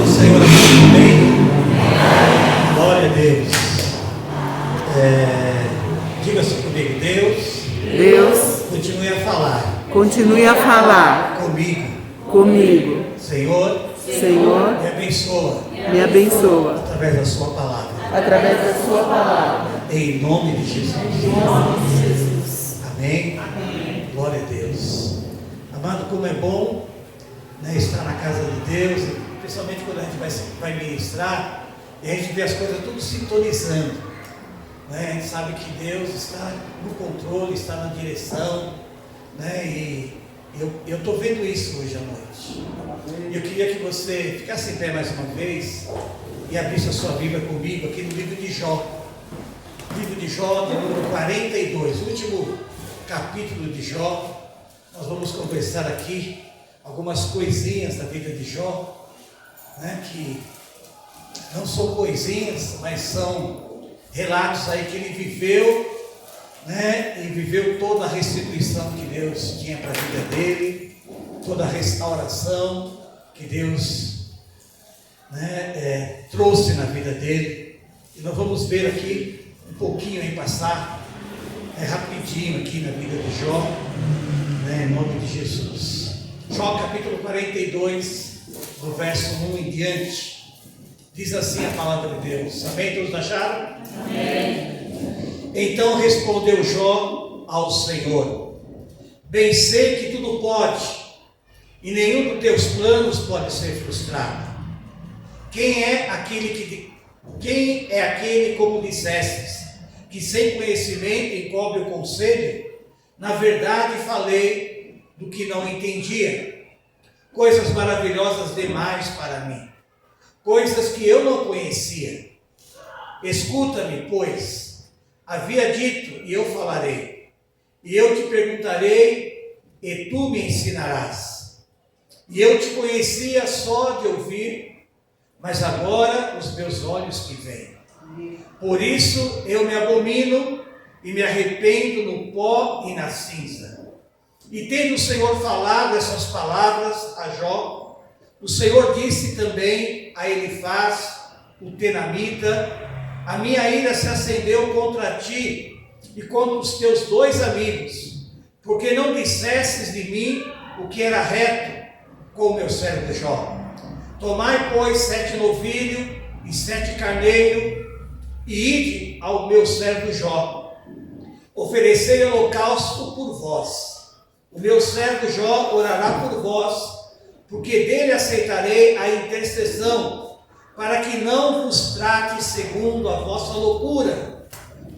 Senhor, amém? Glória a Deus. Diga assim comigo, Deus continue a falar. Continue a falar comigo. Senhor, me abençoa através da sua palavra. Em nome de Jesus. Amém? Glória a Deus. Amado, como é bom, né, estar na casa de Deus, principalmente quando a gente vai ministrar e a gente vê as coisas tudo sintonizando, né? A gente sabe que Deus está no controle, está na direção, né? E eu estou vendo isso hoje à noite. E eu queria que você ficasse em pé mais uma vez e abrisse a sua Bíblia comigo aqui no livro de Jó. Livro de Jó, no número 42, o último capítulo de Jó. Nós vamos conversar aqui algumas coisinhas da vida de Jó, né, que não são coisinhas, mas são relatos aí que ele viveu, né, e viveu toda a restituição que Deus tinha para a vida dele, toda a restauração que Deus, né, trouxe na vida dele. E nós vamos ver aqui um pouquinho em passar, rapidinho aqui na vida de Jó, né, em nome de Jesus. Jó capítulo 42, do verso 1 em diante, diz assim a palavra de Deus. Amém? Todos acharam? Amém. Então respondeu Jó ao Senhor: bem sei que tudo pode, e nenhum dos teus planos pode ser frustrado. Quem é aquele, como dissestes, que sem conhecimento encobre o conselho? Na verdade falei do que não entendia, coisas maravilhosas demais para mim, coisas que eu não conhecia. Escuta-me, pois, havia dito, e eu falarei, e eu te perguntarei, e tu me ensinarás. E eu te conhecia só de ouvir, mas agora os meus olhos te veem. Por isso eu me abomino e me arrependo no pó e na cinza. E tendo o Senhor falado essas palavras a Jó, o Senhor disse também a Elifaz, o tenamita: a minha ira se acendeu contra ti e contra os teus dois amigos, porque não dissestes de mim o que era reto com o meu servo Jó. Tomai, pois, 7 novilhos e 7 carneiros, e ide ao meu servo Jó, oferecei holocausto por vós. O meu servo Jó orará por vós, porque dele aceitarei a intercessão, para que não vos trate segundo a vossa loucura,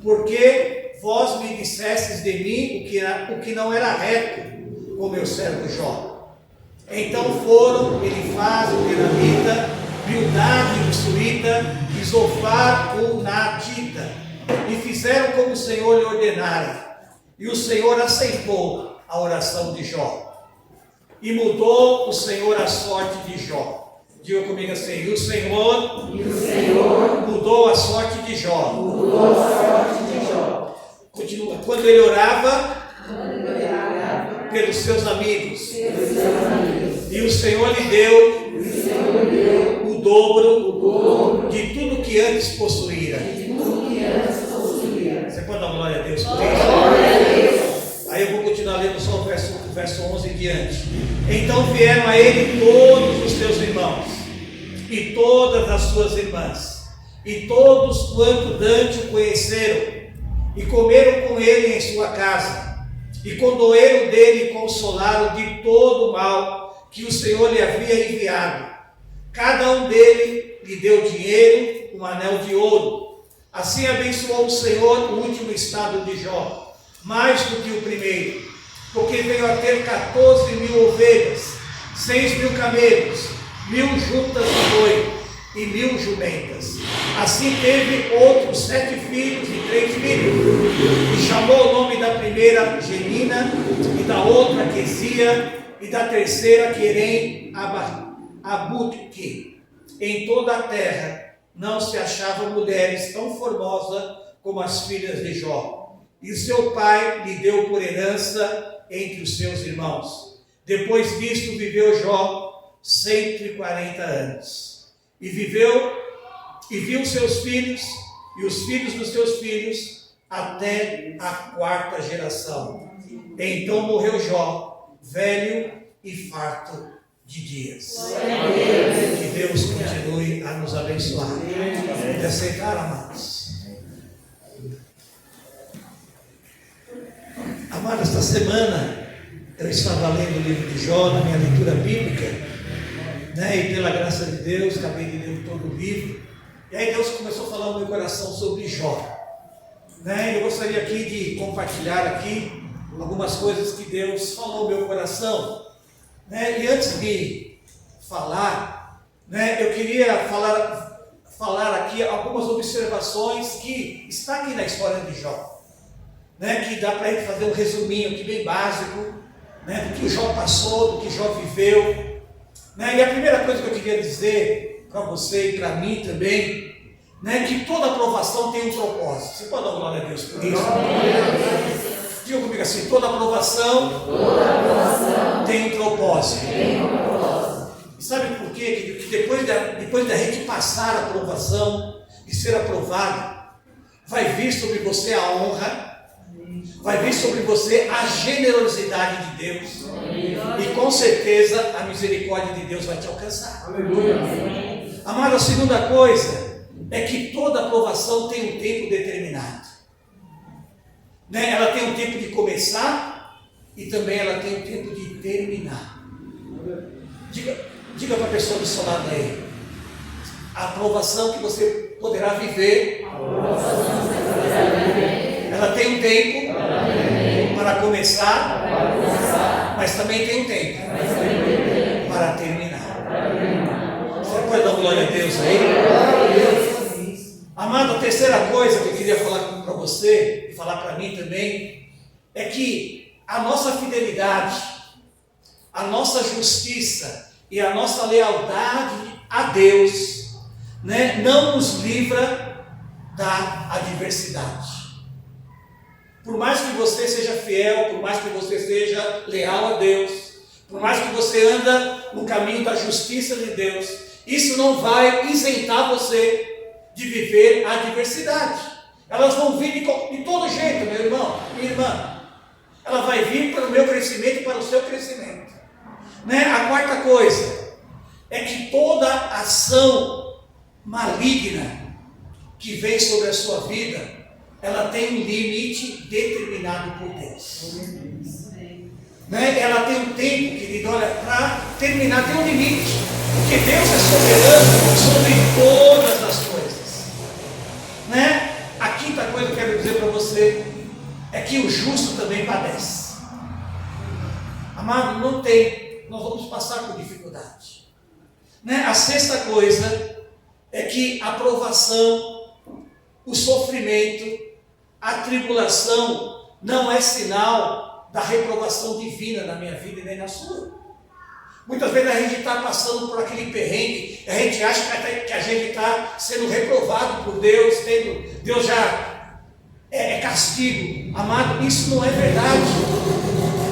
porque vós me dissestes de mim o que não era reto com meu servo Jó. Então foram Elifaz o tenamita, Bildade o suíta e Zofar o naatita, e fizeram como o Senhor lhe ordenara. E o Senhor aceitou a oração de Jó, e mudou o Senhor a sorte de Jó. Diga comigo assim: e o Senhor mudou a sorte de Jó. Continua. Quando ele orava pelos seus amigos, e o Senhor lhe deu o dobro de tudo que antes possuíra. Você pode dar glória a Deus por isso? Aí eu vou continuar lendo só o verso 11 em diante. Então vieram a ele todos os seus irmãos, e todas as suas irmãs, e todos quanto Dante o conheceram, e comeram com ele em sua casa, e condoeram dele e consolaram de todo o mal que o Senhor lhe havia enviado. Cada um dele lhe deu dinheiro, um anel de ouro. Assim abençoou o Senhor o último estado de Jó, mais do que o primeiro, porque veio a ter 14.000 ovelhas, 6.000 camelos, 1.000 juntas de boi e 1.000 jumentas. Assim teve outros 7 filhos e 3 filhos, e chamou o nome da primeira Genina, e da outra Quesia, e da terceira Querem Abutque. Em toda a terra não se achavam mulheres tão formosas como as filhas de Jó. E seu pai lhe deu por herança entre os seus irmãos. Depois disto viveu Jó 140 anos. e viveu, e viu seus filhos, e os filhos dos seus filhos, até a 4ª geração. Então morreu Jó, velho e farto de dias. Que Deus continue a nos abençoar. Pode aceitar, amados. Amados, esta semana eu estava lendo o livro de Jó na minha leitura bíblica, e pela graça de Deus acabei de ler todo o livro, e aí Deus começou a falar no meu coração sobre Jó. Eu gostaria aqui de compartilhar aqui algumas coisas que Deus falou no meu coração, e antes de falar, eu queria falar aqui algumas observações que está aqui na história de Jó, que dá para ele fazer um resuminho aqui bem básico, do que o Jó passou, do que Jó viveu, e a primeira coisa que eu queria dizer para você e para mim também, que toda aprovação tem um propósito. Você pode dar glória a Deus por isso? Diga comigo assim: toda aprovação tem um propósito. E sabe por quê? Que depois da gente passar a aprovação e ser aprovado, vai vir sobre você a honra, vai vir sobre você a generosidade de Deus, e com certeza a misericórdia de Deus vai te alcançar. Aleluia. Amado, a segunda coisa é que toda aprovação tem um tempo determinado. Ela tem um tempo de começar e também ela tem um tempo de terminar. Diga para a pessoa do seu lado aí: a aprovação que você poderá viver, ela tem um tempo para começar, mas também tem um tempo para terminar. Você pode dar glória a Deus aí? Amado, a terceira coisa que eu queria falar para você e falar para mim também é que a nossa fidelidade, a nossa justiça e a nossa lealdade a Deus, não nos livra da adversidade. Por mais que você seja fiel, por mais que você seja leal a Deus, por mais que você anda no caminho da justiça de Deus, isso não vai isentar você de viver a adversidade. Elas vão vir de todo jeito, meu irmão, minha irmã. Ela vai vir para o meu crescimento e para o seu crescimento. A quarta coisa é que toda ação maligna que vem sobre a sua vida, ela tem um limite determinado por Deus. Ela tem um tempo, querido, olha, para terminar, tem um limite, porque Deus é soberano sobre todas as coisas. A quinta coisa que eu quero dizer para você é que o justo também padece. Amado, nós vamos passar por dificuldade. A sexta coisa é que a provação, o sofrimento, a tribulação não é sinal da reprovação divina na minha vida e nem na sua. Muitas vezes a gente está passando por aquele perrengue, a gente acha que a gente está sendo reprovado por Deus, Deus já é castigo. Amado, isso não é verdade.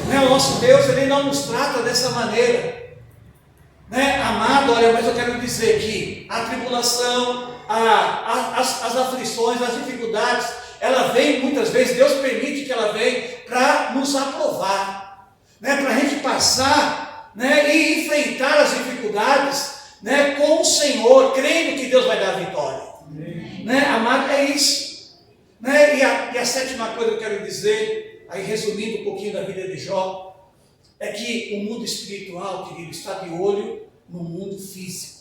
O nosso Deus, Ele não nos trata dessa maneira. Amado, olha, mas eu quero dizer que a tribulação, as aflições, as dificuldades, ela vem muitas vezes, Deus permite que ela venha para nos aprovar, para a gente passar, e enfrentar as dificuldades, com o Senhor, crendo que Deus vai dar a vitória. Amado, é isso. E a sétima coisa que eu quero dizer, aí resumindo um pouquinho da vida de Jó, é que o mundo espiritual, querido, está de olho no mundo físico.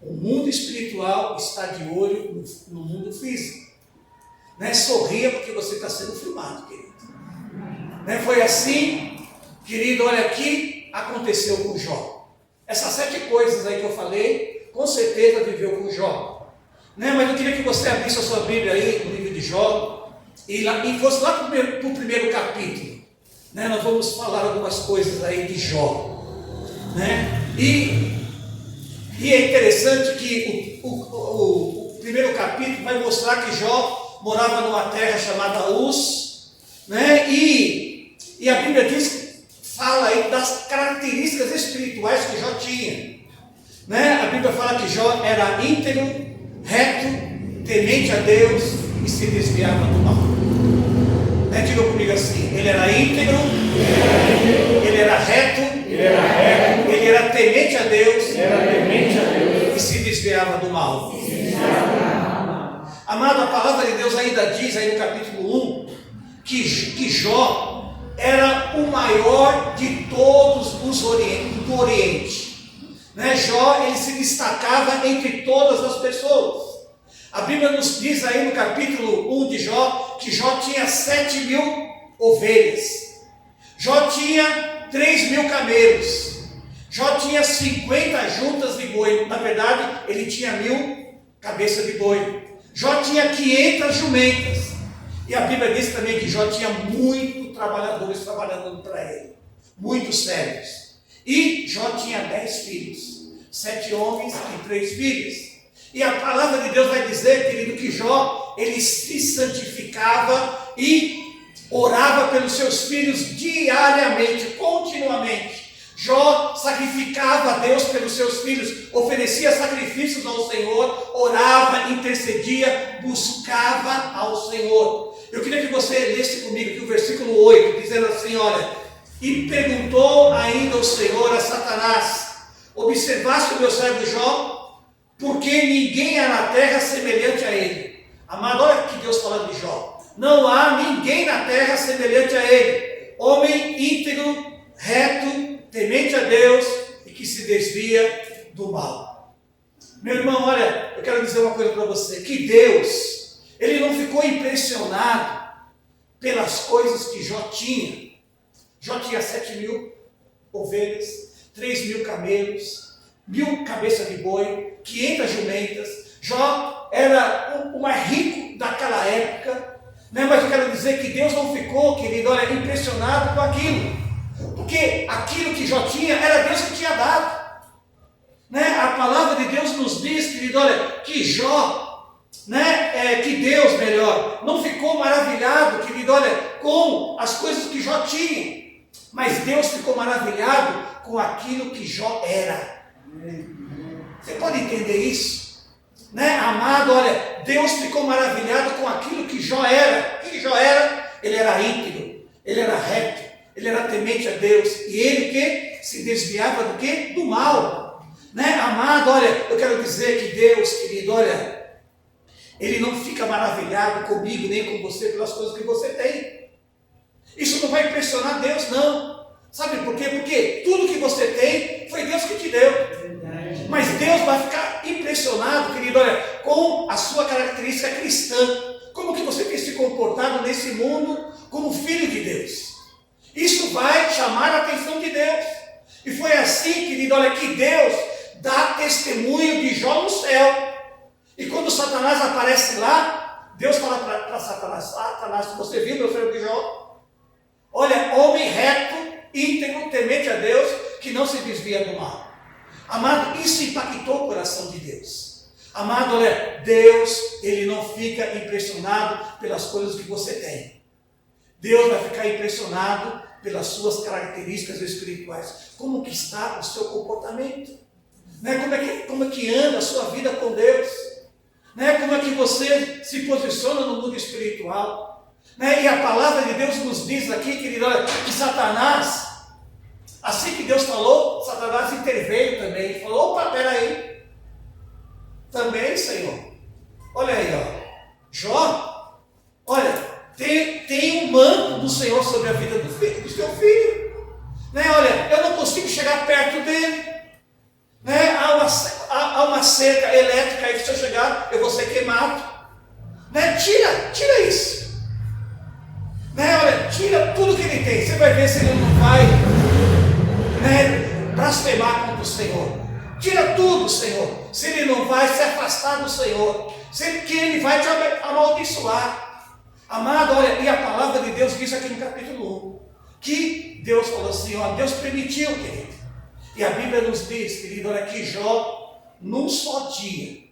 O mundo espiritual está de olho no mundo físico. Sorria porque você está sendo filmado, querido. Foi assim, querido, olha aqui, aconteceu com Jó. Essas 7 coisas aí que eu falei, com certeza viveu com Jó. Mas eu queria que você abrisse a sua Bíblia aí, no livro de Jó, e fosse lá para o primeiro capítulo. Nós vamos falar algumas coisas aí de Jó. E é interessante que o primeiro capítulo vai mostrar que Jó morava numa terra chamada Uz, e a Bíblia fala aí das características espirituais que Jó tinha. Né? A Bíblia fala que Jó era íntegro, reto, temente a Deus e se desviava do mal. Né? Diga comigo assim: ele era íntegro, ele era reto, ele era temente a Deus e se desviava do mal. Amado, a palavra de Deus ainda diz aí no capítulo 1 que Jó era o maior de todos do Oriente. Né? Jó, ele se destacava entre todas as pessoas. A Bíblia nos diz aí no capítulo 1 de Jó que Jó tinha 7.000 ovelhas. Jó tinha 3.000 camelos. Jó tinha 50 juntas de boi. Na verdade, ele tinha 1.000 cabeças de boi. Jó tinha 500 jumentas. E a Bíblia diz também que Jó tinha muitos trabalhadores trabalhando para ele. Muitos servos. E Jó tinha 10 filhos. 7 homens e 3 filhas. E a palavra de Deus vai dizer, querido, que Jó, ele se santificava e orava pelos seus filhos diariamente, continuamente. Jó sacrificava a Deus pelos seus filhos, oferecia sacrifícios ao Senhor, orava, intercedia, buscava ao Senhor. Eu queria que você lesse comigo aqui o versículo 8, dizendo assim, olha: e perguntou ainda o Senhor a Satanás: observaste o meu servo Jó? Porque ninguém há na terra semelhante a ele. Amado, olha que Deus falando de Jó. Não há ninguém na terra semelhante a ele. Homem íntegro, reto, temente a Deus e que se desvia do mal. Meu irmão, olha, eu quero dizer uma coisa para você. Que Deus, ele não ficou impressionado pelas coisas que Jó tinha. Jó tinha 7.000 ovelhas, 3.000 camelos, 1.000 cabeças de boi, 500 jumentas. Jó era o mais rico daquela época, né? Mas eu quero dizer que Deus não ficou, querido, olha, impressionado com aquilo, porque aquilo que Jó tinha era Deus que tinha dado, né? A palavra de Deus nos diz, querido, olha, que Jó, né, que Deus, melhor, não ficou maravilhado, querido, olha, com as coisas que Jó tinha, mas Deus ficou maravilhado com aquilo que Jó era. Você pode entender isso? Né? Amado, olha, Deus ficou maravilhado com aquilo que Jó era. O que Jó era? Ele era íntegro, ele era reto, ele era temente a Deus. E ele que se desviava do quê? Do mal. Né? Amado, olha, eu quero dizer que Deus, querido, olha, ele não fica maravilhado comigo nem com você pelas coisas que você tem. Isso não vai impressionar Deus, não. Sabe por quê? Porque tudo que você tem foi Deus que te deu. Mas Deus vai ficar impressionado, querido, olha, com a sua característica cristã. Como que você tem se comportado nesse mundo como filho de Deus. Isso vai chamar a atenção de Deus. E foi assim, querido, olha, que Deus dá testemunho de Jó no céu. E quando Satanás aparece lá, Deus fala para Satanás: Satanás, você viu meu servo de Jó? Olha, homem reto, íntegro, temente a Deus, que não se desvia do mal. Amado, isso impactou o coração de Deus. Amado, olha, Deus, ele não fica impressionado pelas coisas que você tem. Deus vai ficar impressionado pelas suas características espirituais. Como que está o seu comportamento? Né? Como é que anda a sua vida com Deus? Né? Como é que você se posiciona no mundo espiritual? Né? E a palavra de Deus nos diz aqui, querido, olha, que Satanás, assim que Deus falou, Satanás interveio também. Ele falou: opa, peraí. Também, Senhor. Olha aí, ó. Jó, olha, tem um manto do Senhor sobre a vida do seu filho. Né? Olha, eu não consigo chegar perto dele. Né? Há uma cerca elétrica aí que se eu chegar, eu vou ser queimado. Né? Tira isso. Né? Olha, tira tudo que ele tem. Você vai ver se ele não vai, né, blasfemar contra o Senhor. Tira tudo, Senhor. Se ele não vai se afastar do Senhor, que ele vai te amaldiçoar. Amado, olha, e a palavra de Deus diz aqui no capítulo 1, que Deus falou assim, ó, Deus permitiu, querido. E a Bíblia nos diz, querido, olha, que Jó, num só dia,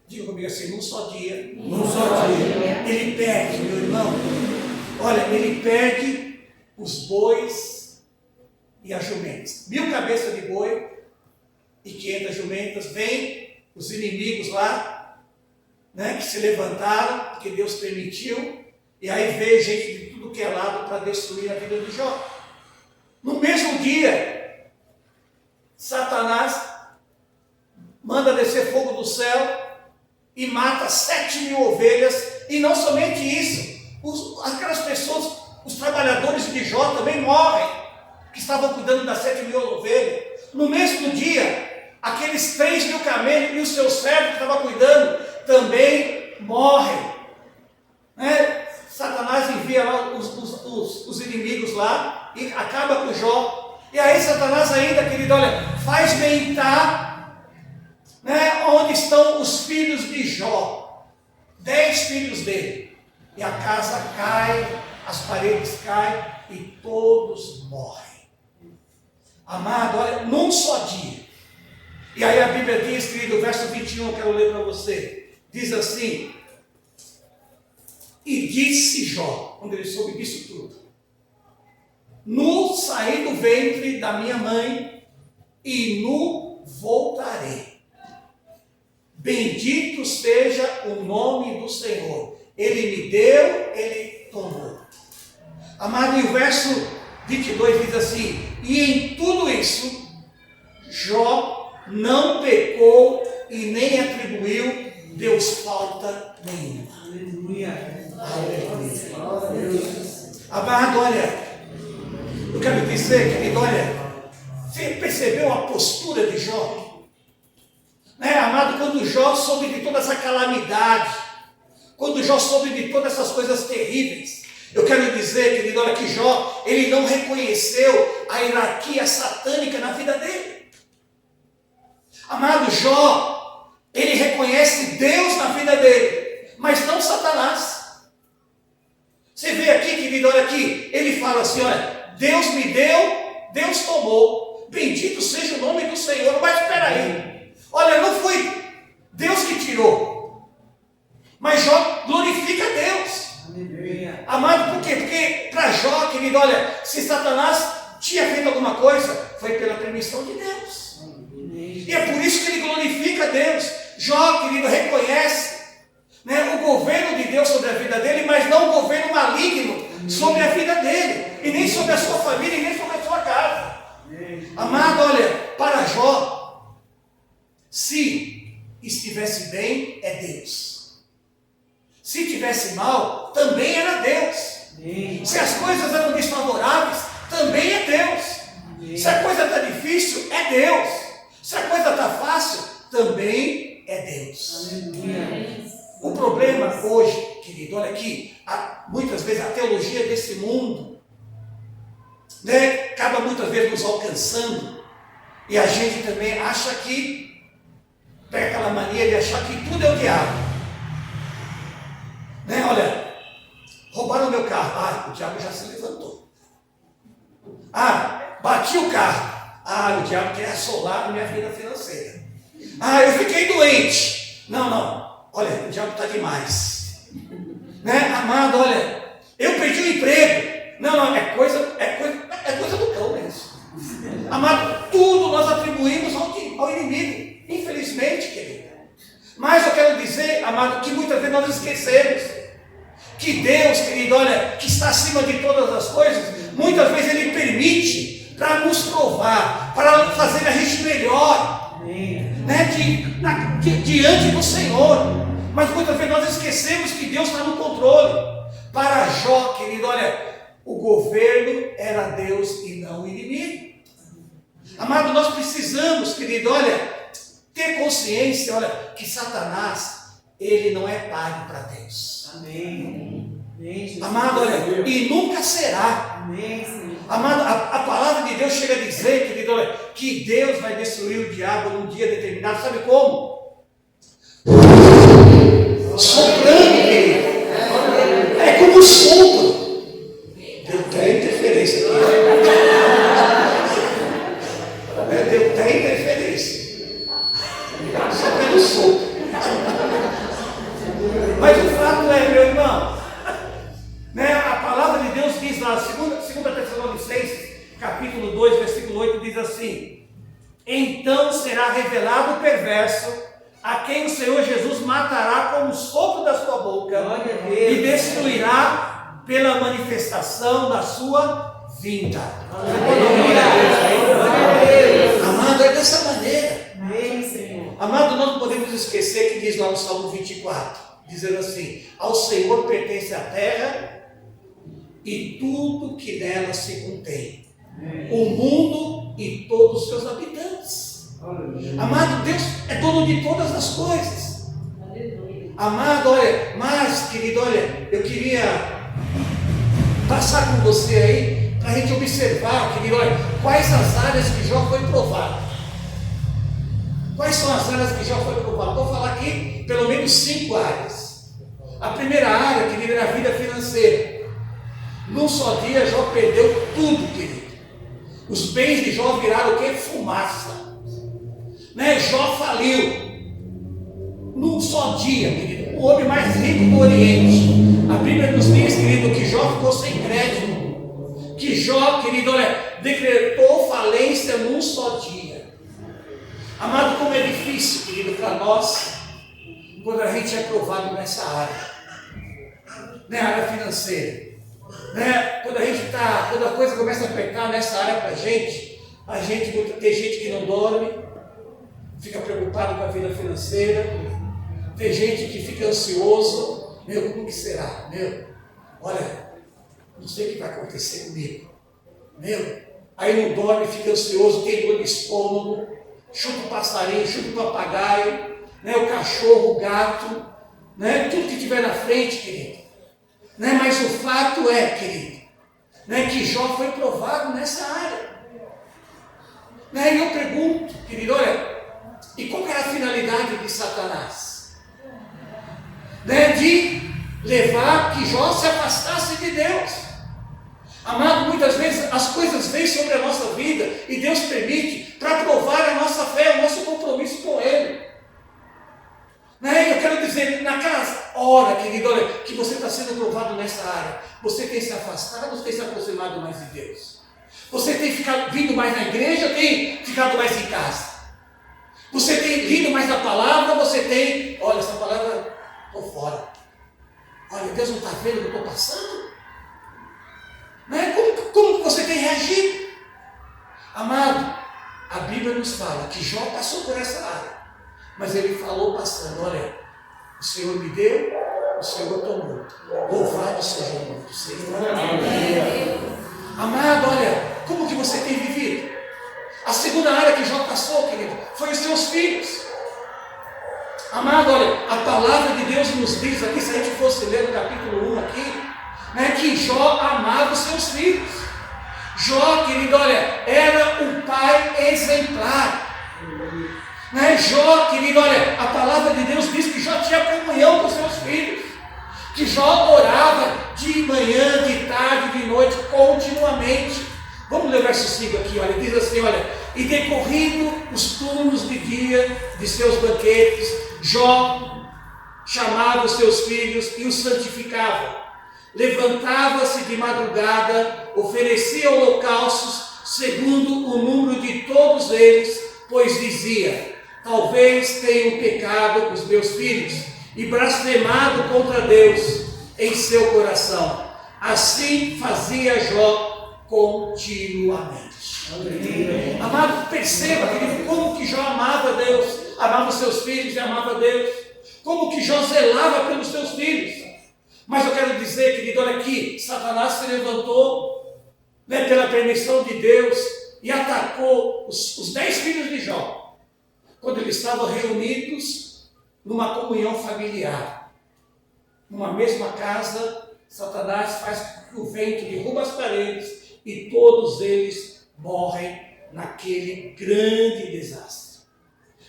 diga comigo assim, num só dia, ele perde, meu irmão, olha, ele perde os bois e as jumentas. 1000 cabeças de boi, e 500 jumentas, vem os inimigos lá, né, que se levantaram, porque Deus permitiu, e aí veio gente de tudo que é lado para destruir a vida de Jó. No mesmo dia, Satanás manda descer fogo do céu e mata 7.000 ovelhas, e não somente isso, aquelas pessoas, os trabalhadores de Jó também morrem, que estavam cuidando das 7.000 ovelhas. No mesmo dia, aqueles 3.000 camelos e os seus servos que estavam cuidando também morrem. Satanás envia lá os inimigos lá e acaba com Jó. E aí Satanás ainda, querido, olha, faz mentar, onde estão os filhos de Jó. 10 filhos dele. E a casa cai, as paredes caem e todos morrem. Amado, olha, num só dia. E aí a Bíblia diz, querido, verso 21, eu quero ler para você. Diz assim: e disse Jó, quando ele soube disso tudo: nu saí do ventre da minha mãe, e nu voltarei. Bendito seja o nome do Senhor. Ele me deu, ele tomou. Amado, e o verso 22 diz assim: e em tudo isso, Jó não pecou e nem atribuiu Deus falta nenhuma. Aleluia. Aleluia. Amado, olha, eu quero dizer, querido, olha, você percebeu a postura de Jó? Amado, quando Jó soube de toda essa calamidade, quando Jó soube de todas essas coisas terríveis, eu quero dizer, querido, olha, que Jó, ele não reconheceu a hierarquia satânica na vida dele. Amado, Jó, ele reconhece Deus na vida dele, mas não Satanás. Você vê aqui, querido, olha aqui, ele fala assim, olha, Deus me deu, Deus tomou, bendito seja o nome do Senhor. Mas espera aí, olha, não foi Deus que tirou, mas Jó glorifica a Deus. Aleluia. Amado, por quê? Porque para Jó, querido, olha, se Satanás tinha feito alguma coisa, foi pela permissão de Deus. E é por isso que ele glorifica a Deus. Jó, querido, reconhece o governo de Deus sobre a vida dele, mas não o governo maligno sobre a vida dele, e nem sobre a sua família, e nem sobre a sua casa. Amado, olha, para Jó, se estivesse bem, é Deus. Se estivesse mal, também era Deus. Se as coisas eram desfavoráveis, também é Deus. Se a coisa está difícil, é Deus. Se a coisa está fácil, também é Deus. Aleluia. O problema hoje, querido, olha aqui, muitas vezes a teologia desse mundo, acaba muitas vezes nos alcançando, e a gente também acha que, tem aquela mania de achar que tudo é o diabo. Olha, roubaram meu carro, o diabo já se levantou. Bati o carro, o diabo quer assolar a minha vida financeira. Eu fiquei doente. Não, olha, o diabo está demais. Amado, olha, eu perdi o emprego. Não, é coisa do cão mesmo. Amado, tudo nós atribuímos ao inimigo, infelizmente, querido. Mas eu quero dizer, amado, que muitas vezes nós esquecemos que Deus, querido, olha, que está acima de todas as coisas, muitas vezes Ele permite para nos provar, para fazer a gente melhor, diante do Senhor. Mas muitas vezes nós esquecemos que Deus está no controle. Para Jó, querido, olha, o governo era Deus e não o inimigo. Amado, nós precisamos, querido, olha, ter consciência, olha, que Satanás, ele não é pago para Deus. Amém. Amado, olha, e nunca será. Amém, Senhor. Amado, a palavra de Deus chega a dizer, querido, olha, que Deus vai destruir o diabo num dia determinado. Sabe como? Soprando, querido. É como um sopro. Deu até interferência aqui. Deu até interferência. Só pelo sopro. Mas o fato é, meu irmão, a palavra de Deus diz lá, 2 Tessalonicenses, capítulo 2, versículo 8, diz assim: então será revelado o perverso, a quem o Senhor Jesus matará com o sopro da sua boca e destruirá pela manifestação da sua vinda. Amado, é dessa maneira. Amado, nós não podemos esquecer que diz lá no Salmo 24, dizendo assim: ao Senhor pertence a terra e tudo que nela se contém, o mundo e todos os seus habitantes. Amado, Deus é dono de todas as coisas. Amado, olha, mas querido, olha, eu queria passar com você aí, para a gente observar, querido, olha, quais as áreas que Jó foi provado. Quais são as áreas que Jó foi provado? Vou falar aqui pelo menos 5 áreas. A primeira área, querido, era a vida financeira. Num só dia, Jó perdeu tudo, querido. Os bens de Jó viraram o quê? Fumaça. Né? Jó faliu. Num só dia, querido. O homem mais rico do Oriente. A Bíblia nos diz, querido, que Jó ficou sem crédito. Que Jó, querido, olha, decretou falência num só dia. Amado, como é difícil, querido, para nós, quando a gente é provado nessa área. Na área financeira. Né? Quando a coisa começa a apertar nessa área para a gente, tem gente que não dorme, fica preocupado com a vida financeira, tem gente que fica ansioso, meu, como que será? Meu, olha, não sei o que vai acontecer comigo, meu, aí não dorme, fica ansioso, tem dor de estômago, chuta o passarinho, chuta o papagaio, né? O cachorro, o gato, né? Tudo que tiver na frente, querido. Né? Mas o fato é, querido, né, que Jó foi provado nessa área. Né? E eu pergunto, querido, olha, e qual era a finalidade de Satanás? Né? De levar que Jó se afastasse de Deus. Amado, muitas vezes as coisas vêm sobre a nossa vida e Deus permite para provar a nossa fé, o nosso compromisso com Ele. Né? Eu quero dizer, naquelas horas, querido, olha, que você está sendo provado nessa área, você tem se afastado ou tem se aproximado mais de Deus? Você tem vindo mais na igreja ou tem ficado mais em casa? Você tem lido mais a palavra, você tem, olha, essa palavra, estou fora. Olha, Deus não está vendo o que eu estou passando? Né? Como você tem reagido? Amado, a Bíblia nos fala que Jó passou por essa área, mas ele falou passando, olha, o Senhor me deu, o Senhor tomou. Louvado seja o nome do Senhor. Amado, olha, como que você tem vivido? A segunda área que Jó passou, querido, foi os seus filhos. Amado, olha, a palavra de Deus nos diz aqui, se a gente fosse ler no capítulo 1 aqui, né, que Jó amava os seus filhos. Jó, querido, olha, era um pai exemplar. Né? Jó, querido, olha, a palavra de Deus diz que Jó tinha comunhão com seus filhos. Que Jó orava de manhã, de tarde, de noite, continuamente. Vamos ler o verso 5 aqui, olha, diz assim, olha, e decorrido os turnos de dia de seus banquetes, Jó chamava os seus filhos e os santificava. Levantava-se de madrugada, oferecia holocaustos segundo o número de todos eles, pois dizia: talvez tenham pecado os meus filhos e blasfemado contra Deus em seu coração. Assim fazia Jó continuamente. Amém. Amado, perceba, querido, como que Jó amava Deus, amava os seus filhos e amava Deus. Como que Jó zelava pelos seus filhos. Mas eu quero dizer, querido, olha aqui, Satanás se levantou, né, pela permissão de Deus e atacou os 10 filhos de Jó, quando eles estavam reunidos numa comunhão familiar. Numa mesma casa, Satanás faz com que o vento derruba as paredes e todos eles morrem naquele grande desastre.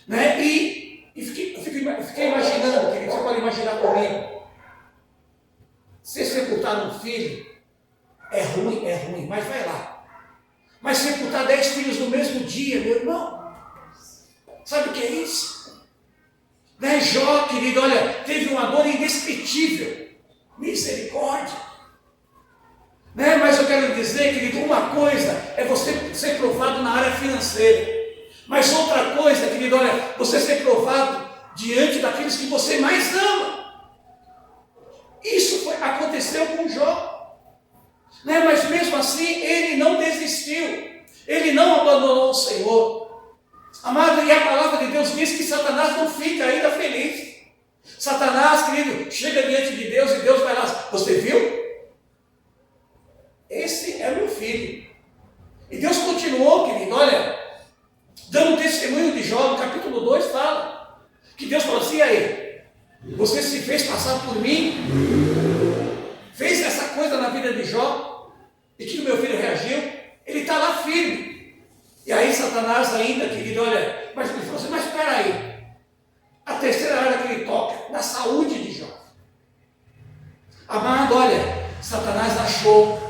Né? E eu fiquei imaginando, querido, você pode imaginar comigo. Se sepultar um filho, é ruim, mas vai lá. Mas sepultar 10 filhos no mesmo dia, meu irmão, sabe o que é isso? Né? Jó, querido, olha, teve uma dor indescritível, misericórdia. Né? Mas eu quero dizer, querido, uma coisa é você ser provado na área financeira. Mas outra coisa, querido, olha, você ser provado diante daqueles que você mais ama. Isso aconteceu com Jó. Né? Mas mesmo assim, ele não desistiu. Ele não abandonou o Senhor. Amado, e a palavra de Deus diz que Satanás não fica ainda feliz. Satanás, querido, chega diante de Deus e Deus vai lá. Você viu? Esse é meu filho. E Deus continuou, querido, olha, dando testemunho de Jó, no capítulo 2 fala, que Deus falou assim: aí, você se fez passar por mim, fez essa coisa na vida de Jó, e que o meu filho reagiu, ele está lá firme. E aí Satanás ainda, querido, olha, mas ele falou assim: mas espera aí, a terceira área que ele toca, na saúde de Jó. Amado, olha, Satanás achou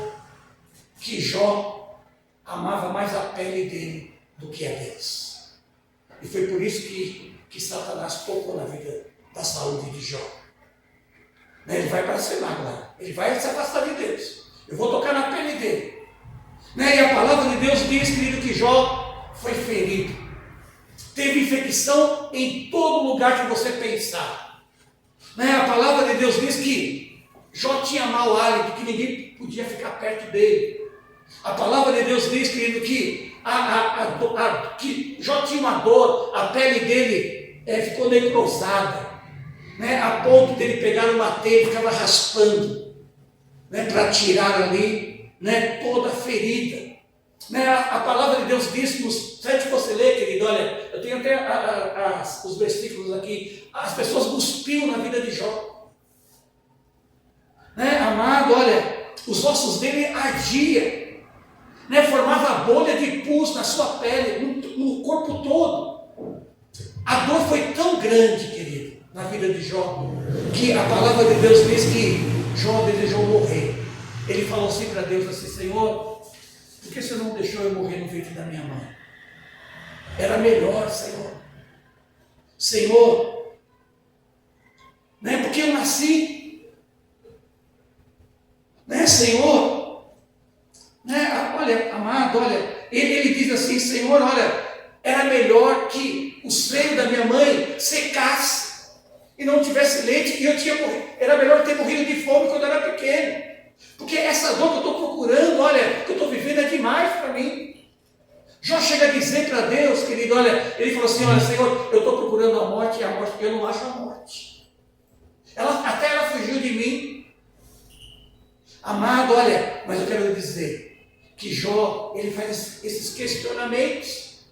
que Jó amava mais a pele dele do que a Deus. E foi por isso que Satanás tocou na vida da saúde de Jó. Né? Ele vai para cima agora, ele vai se afastar de Deus. Eu vou tocar na pele dele. Né? E a palavra de Deus diz, querido, que Jó foi ferido. Teve infecção em todo lugar que você pensar. Né? A palavra de Deus diz que Jó tinha mau hálito, que ninguém podia ficar perto dele. A palavra de Deus diz, querido, que que Jó tinha uma dor, a pele dele ficou necrosada, né? A ponto dele pegar uma teia e ficava raspando, né? Para tirar ali, né? Toda a ferida. Né? A palavra de Deus diz, antes que você lê, querido, olha, eu tenho até os versículos aqui, as pessoas cuspiam na vida de Jó. Né? Amado, olha, os ossos dele ardiam. Né, formava bolha de pus na sua pele, no corpo todo. A dor foi tão grande, querido, na vida de Jó, que a palavra de Deus diz que Jó desejou morrer. Ele falou assim para Deus, assim: Senhor, por que você não deixou eu morrer no ventre da minha mãe? Era melhor, Senhor. Senhor, né, porque eu nasci. Né, Senhor? Né? Olha, amado, olha, ele diz assim: Senhor, olha, era melhor que o seio da minha mãe secasse e não tivesse leite, e eu tinha morrido. Era melhor ter morrido de fome quando eu era pequeno, porque essa dor que eu estou procurando, olha, que eu estou vivendo é demais para mim. Jó chega a dizer para Deus, querido, olha, ele falou assim: olha, Senhor, eu estou procurando a morte, e a morte, eu não acho a morte. Até ela fugiu de mim. Amado, olha, mas eu quero dizer que Jó, ele faz esses questionamentos,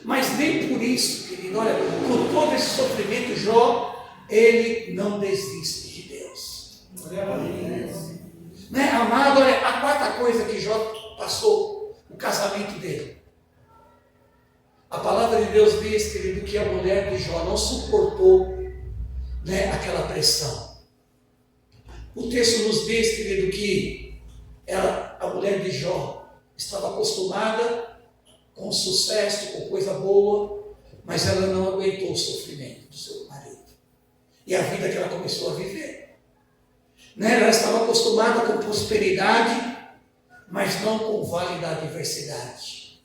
mas nem por isso, querido, olha, com todo esse sofrimento, Jó, ele não desiste de Deus. Né, amado, olha, a quarta coisa que Jó passou, o casamento dele. A palavra de Deus diz, querido, que a mulher de Jó não suportou, né, aquela pressão. O texto nos diz, querido, que a mulher de Jó estava acostumada com sucesso, com coisa boa, mas ela não aguentou o sofrimento do seu marido e a vida que ela começou a viver. Né? Ela estava acostumada com prosperidade, mas não com o vale da adversidade.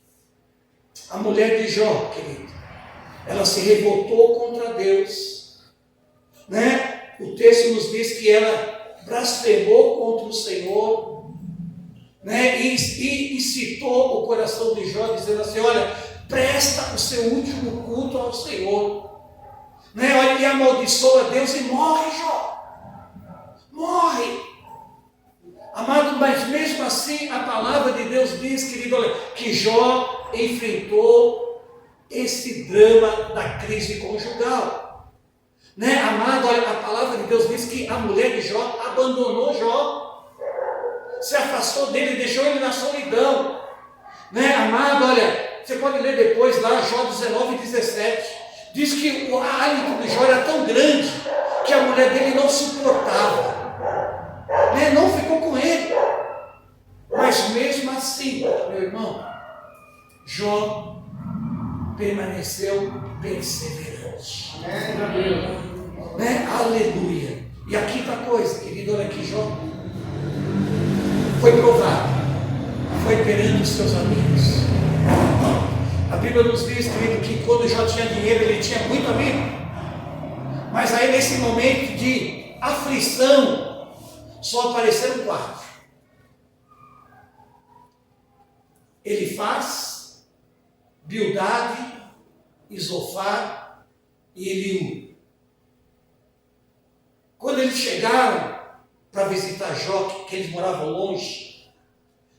A mulher de Jó, querido, ela se revoltou contra Deus. Né? O texto nos diz que ela blasfemou contra o Senhor, né? E incitou o coração de Jó, dizendo assim: olha, presta o seu último culto ao Senhor, né? Olha, e amaldiçoa Deus e morre, Jó, morre. Amado, mas mesmo assim a palavra de Deus diz, querido, olha, que Jó enfrentou esse drama da crise conjugal. Né? Amado, olha, a palavra de Deus diz que a mulher de Jó abandonou Jó, se afastou dele, deixou ele na solidão. Né? Amado, olha, você pode ler depois lá, Jó 19, 17. Diz que o hálito de Jó era tão grande que a mulher dele não suportava. Né? Não ficou com ele. Mas mesmo assim, meu irmão, Jó permaneceu perseverante. Né? Aleluia. E a quinta coisa, querido, olha aqui, Jó foi provado, foi perante os seus amigos. A Bíblia Bíblia nos diz, querido, que quando Jó tinha dinheiro, ele tinha muito amigo. Mas aí nesse momento de aflição, só apareceram 4. Elifaz, Bildade, Isofar e Eliú. Quando eles chegaram para visitar Jó, que eles moravam longe,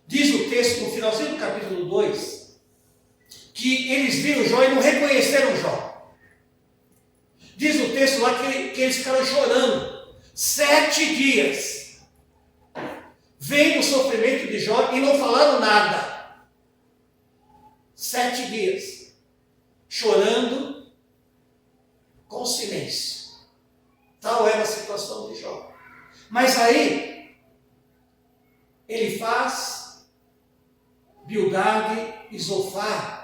diz o texto no finalzinho do capítulo 2, que eles viram Jó e não reconheceram Jó. Diz o texto lá que eles ficaram chorando 7 dias, vendo o sofrimento de Jó e não falaram nada. 7 dias, chorando com silêncio. Tal era a situação de Jó. Mas aí, Elifaz, Bildade e Zofar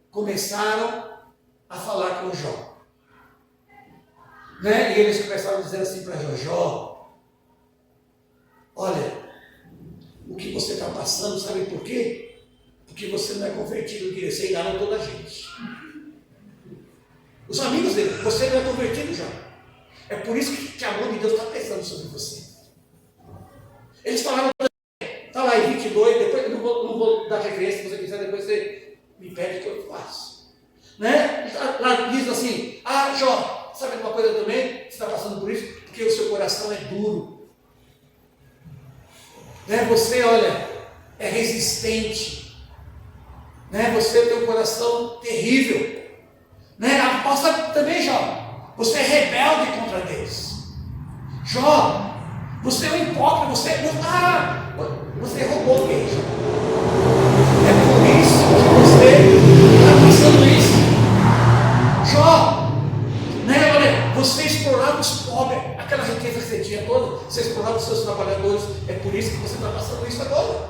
começaram a falar com Jó. Né? E eles começaram a dizer assim para Jó: Jó, olha, o que você está passando, sabe por quê? Porque você não é convertido, você enganou toda a gente. Os amigos dele, você não é convertido, Jó. É por isso que a mão de Deus está pesando sobre você. Eles falaram, está lá em 22, depois eu não vou dar referência, se você quiser, depois você me pede que eu faço. Né? Lá diz assim: ah, Jó, sabe uma coisa também? Você está passando por isso? Porque o seu coração é duro. Né? Você, olha, é resistente. Né? Você tem um coração terrível. Né? Aposta também, Jó, você é rebelde contra Deus. Jó, você é um hipócrita, você roubou alguém, Jó. É por isso que você está passando isso. Jó, né? Olha, você explorava os pobres, aquela riqueza que você tinha toda, você explorava os seus trabalhadores, é por isso que você está passando isso agora.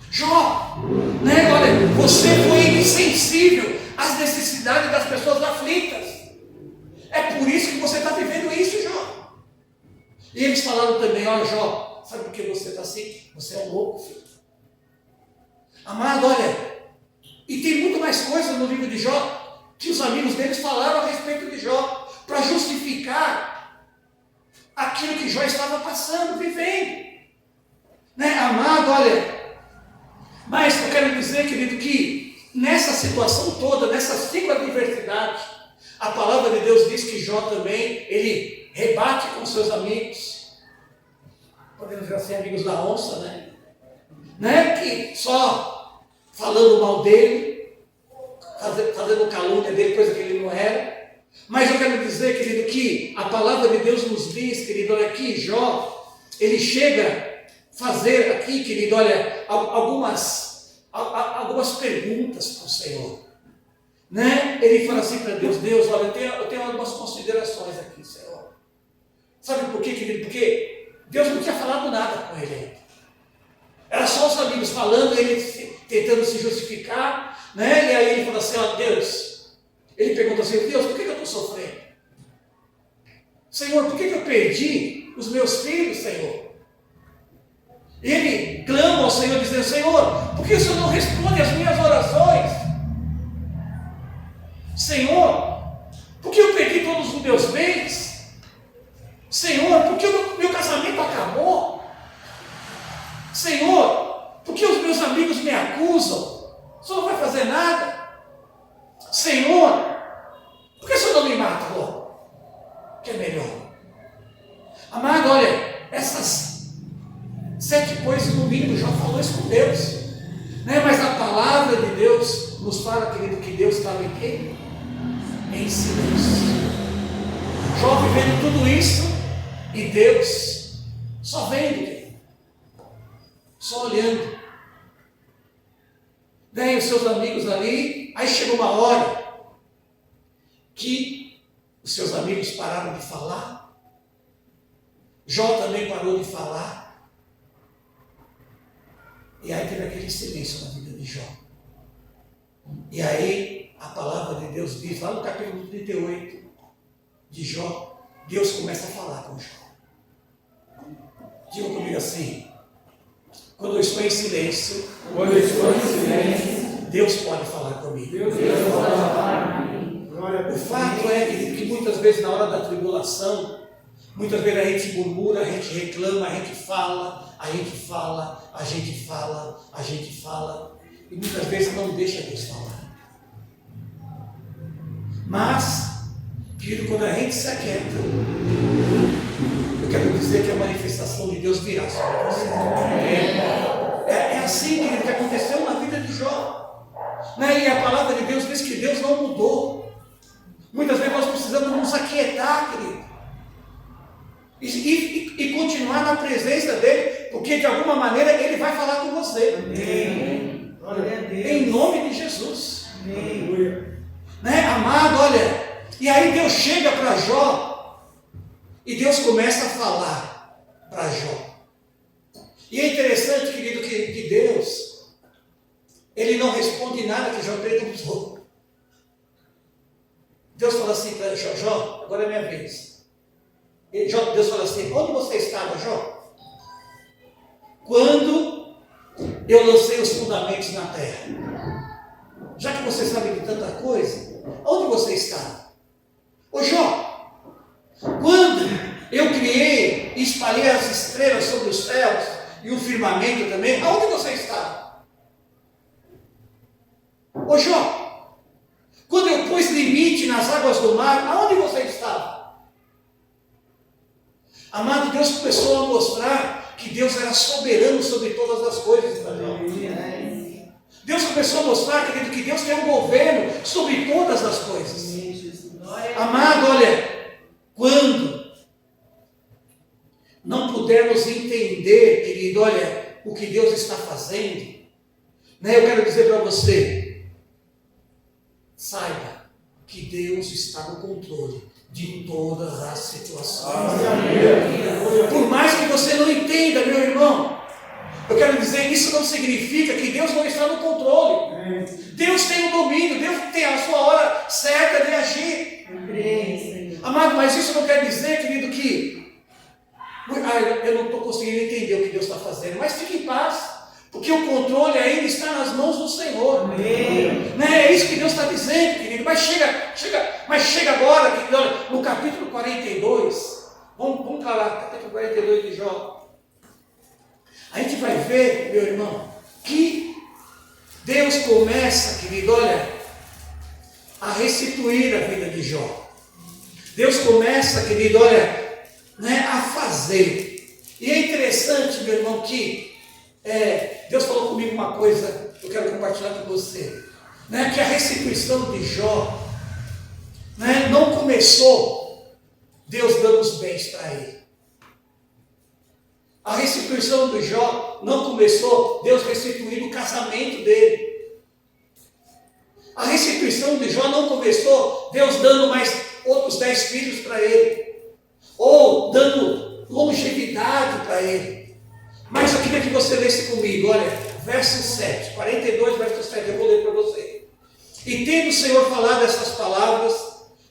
Jó, né? Olha, você foi insensível às necessidades das pessoas aflitas. É por isso que você está vivendo isso, Jó. E eles falaram também: olha, Jó, sabe por que você está assim? Você é um louco, filho. Amado, olha, e tem muito mais coisas no livro de Jó que os amigos deles falaram a respeito de Jó, para justificar aquilo que Jó estava passando, vivendo. Né? Amado, olha, mas eu quero dizer, querido, que nessa situação toda, nessa 5 adversidades, a palavra de Deus diz que Jó também, ele rebate com seus amigos. Podemos dizer assim, amigos da onça, né? Que só falando mal dele, fazendo calúnia dele, coisa que ele não era. Mas eu quero dizer, querido, que a palavra de Deus nos diz, querido, olha aqui, Jó, ele chega a fazer aqui, querido, olha, algumas perguntas para o Senhor. Né? Ele fala assim para Deus: Deus, olha, eu tenho algumas considerações aqui, Senhor. Sabe por quê, querido? Porque Deus não tinha falado nada com ele ainda. Era só os amigos falando, ele tentando se justificar, né? E aí ele fala assim: ó, Deus, ele pergunta assim: Deus, por que eu estou sofrendo? Senhor, por que eu perdi os meus filhos, Senhor? E ele clama ao Senhor dizendo: Senhor, por que o Senhor não responde às minhas orações? Senhor, por que eu perdi todos os meus bens? Senhor, por que o meu casamento acabou? Senhor, por que os meus amigos me acusam? O Senhor não vai fazer nada? Senhor, por que o Senhor não me mata logo? Que é melhor. Amado, olha, essas 7 coisas no mínimo já falou isso com Deus. Né? Mas a palavra de Deus nos fala, querido, que Deus estava em quê? Em silêncio. Jó vivendo tudo isso e Deus só vendo, só olhando. Daí os seus amigos ali, aí chegou uma hora que os seus amigos pararam de falar, Jó também parou de falar, e aí teve aquele silêncio na vida de Jó. E aí a palavra de Deus diz, lá no capítulo 38 de Jó, Deus começa a falar com Jó. Diga comigo assim: quando eu estou em silêncio, Deus pode falar comigo. Deus pode falar comigo. O fato é que muitas vezes na hora da tribulação, muitas vezes a gente murmura, a gente reclama, a gente fala, e muitas vezes não deixa Deus falar. Mas, querido, quando a gente se aquieta, eu quero dizer que a manifestação de Deus virá sobre você. É assim, querido, que aconteceu na vida de Jó. E a palavra de Deus diz que Deus não mudou. Muitas vezes nós precisamos nos aquietar, querido. E continuar na presença dele, porque de alguma maneira ele vai falar com você. Amém. Glória a Deus. Em nome de Jesus. Amém. Amado, olha. E aí Deus chega para Jó e Deus começa a falar para Jó. E é interessante, querido, que Deus, ele não responde nada que Jó perguntou. Deus fala assim para Jó: Jó, agora é minha vez. Deus fala assim: onde você estava, Jó? Quando eu lancei os fundamentos na terra. Já que você sabe de tanta coisa, onde você estava? Ô Jó, quando eu criei e espalhei as estrelas sobre os céus e o firmamento também, aonde você estava? Ô Jó, quando eu pus limite nas águas do mar, aonde você estava? Amado, Deus começou a mostrar que Deus era soberano sobre todas as coisas para Jó. Deus começou a mostrar, querido, que Deus tem um governo sobre todas as coisas. Amado, olha, quando não pudermos entender, querido, olha, o que Deus está fazendo, eu quero dizer para você, saiba que Deus está no controle de todas as situações. Por mais que você não entenda, meu irmão, eu quero dizer, isso não significa que Deus não está no controle. Deus tem o domínio, Deus tem a sua hora certa de agir. Amado, mas isso não quer dizer, querido, que eu não estou conseguindo entender o que Deus está fazendo. Mas fique em paz, porque o controle ainda está nas mãos do Senhor. É isso que Deus está dizendo, querido. Mas chega agora, querido, olha, no capítulo 42, vamos para lá, capítulo 42 de Jó. A gente vai ver, meu irmão, que Deus começa, querido, olha, a restituir a vida de Jó. Deus começa, querido, olha, a fazer. E é interessante, meu irmão, que Deus falou comigo uma coisa que eu quero compartilhar com você. Que a restituição de Jó não começou Deus dando os bens para ele. A restituição do Jó não começou Deus restituindo o casamento dele. A restituição de Jó não começou Deus dando mais outros 10 filhos para ele, ou dando longevidade para ele. Mas eu queria que você lesse comigo, olha, verso 7, 42, verso 7, eu vou ler para você. E tendo o Senhor falado essas palavras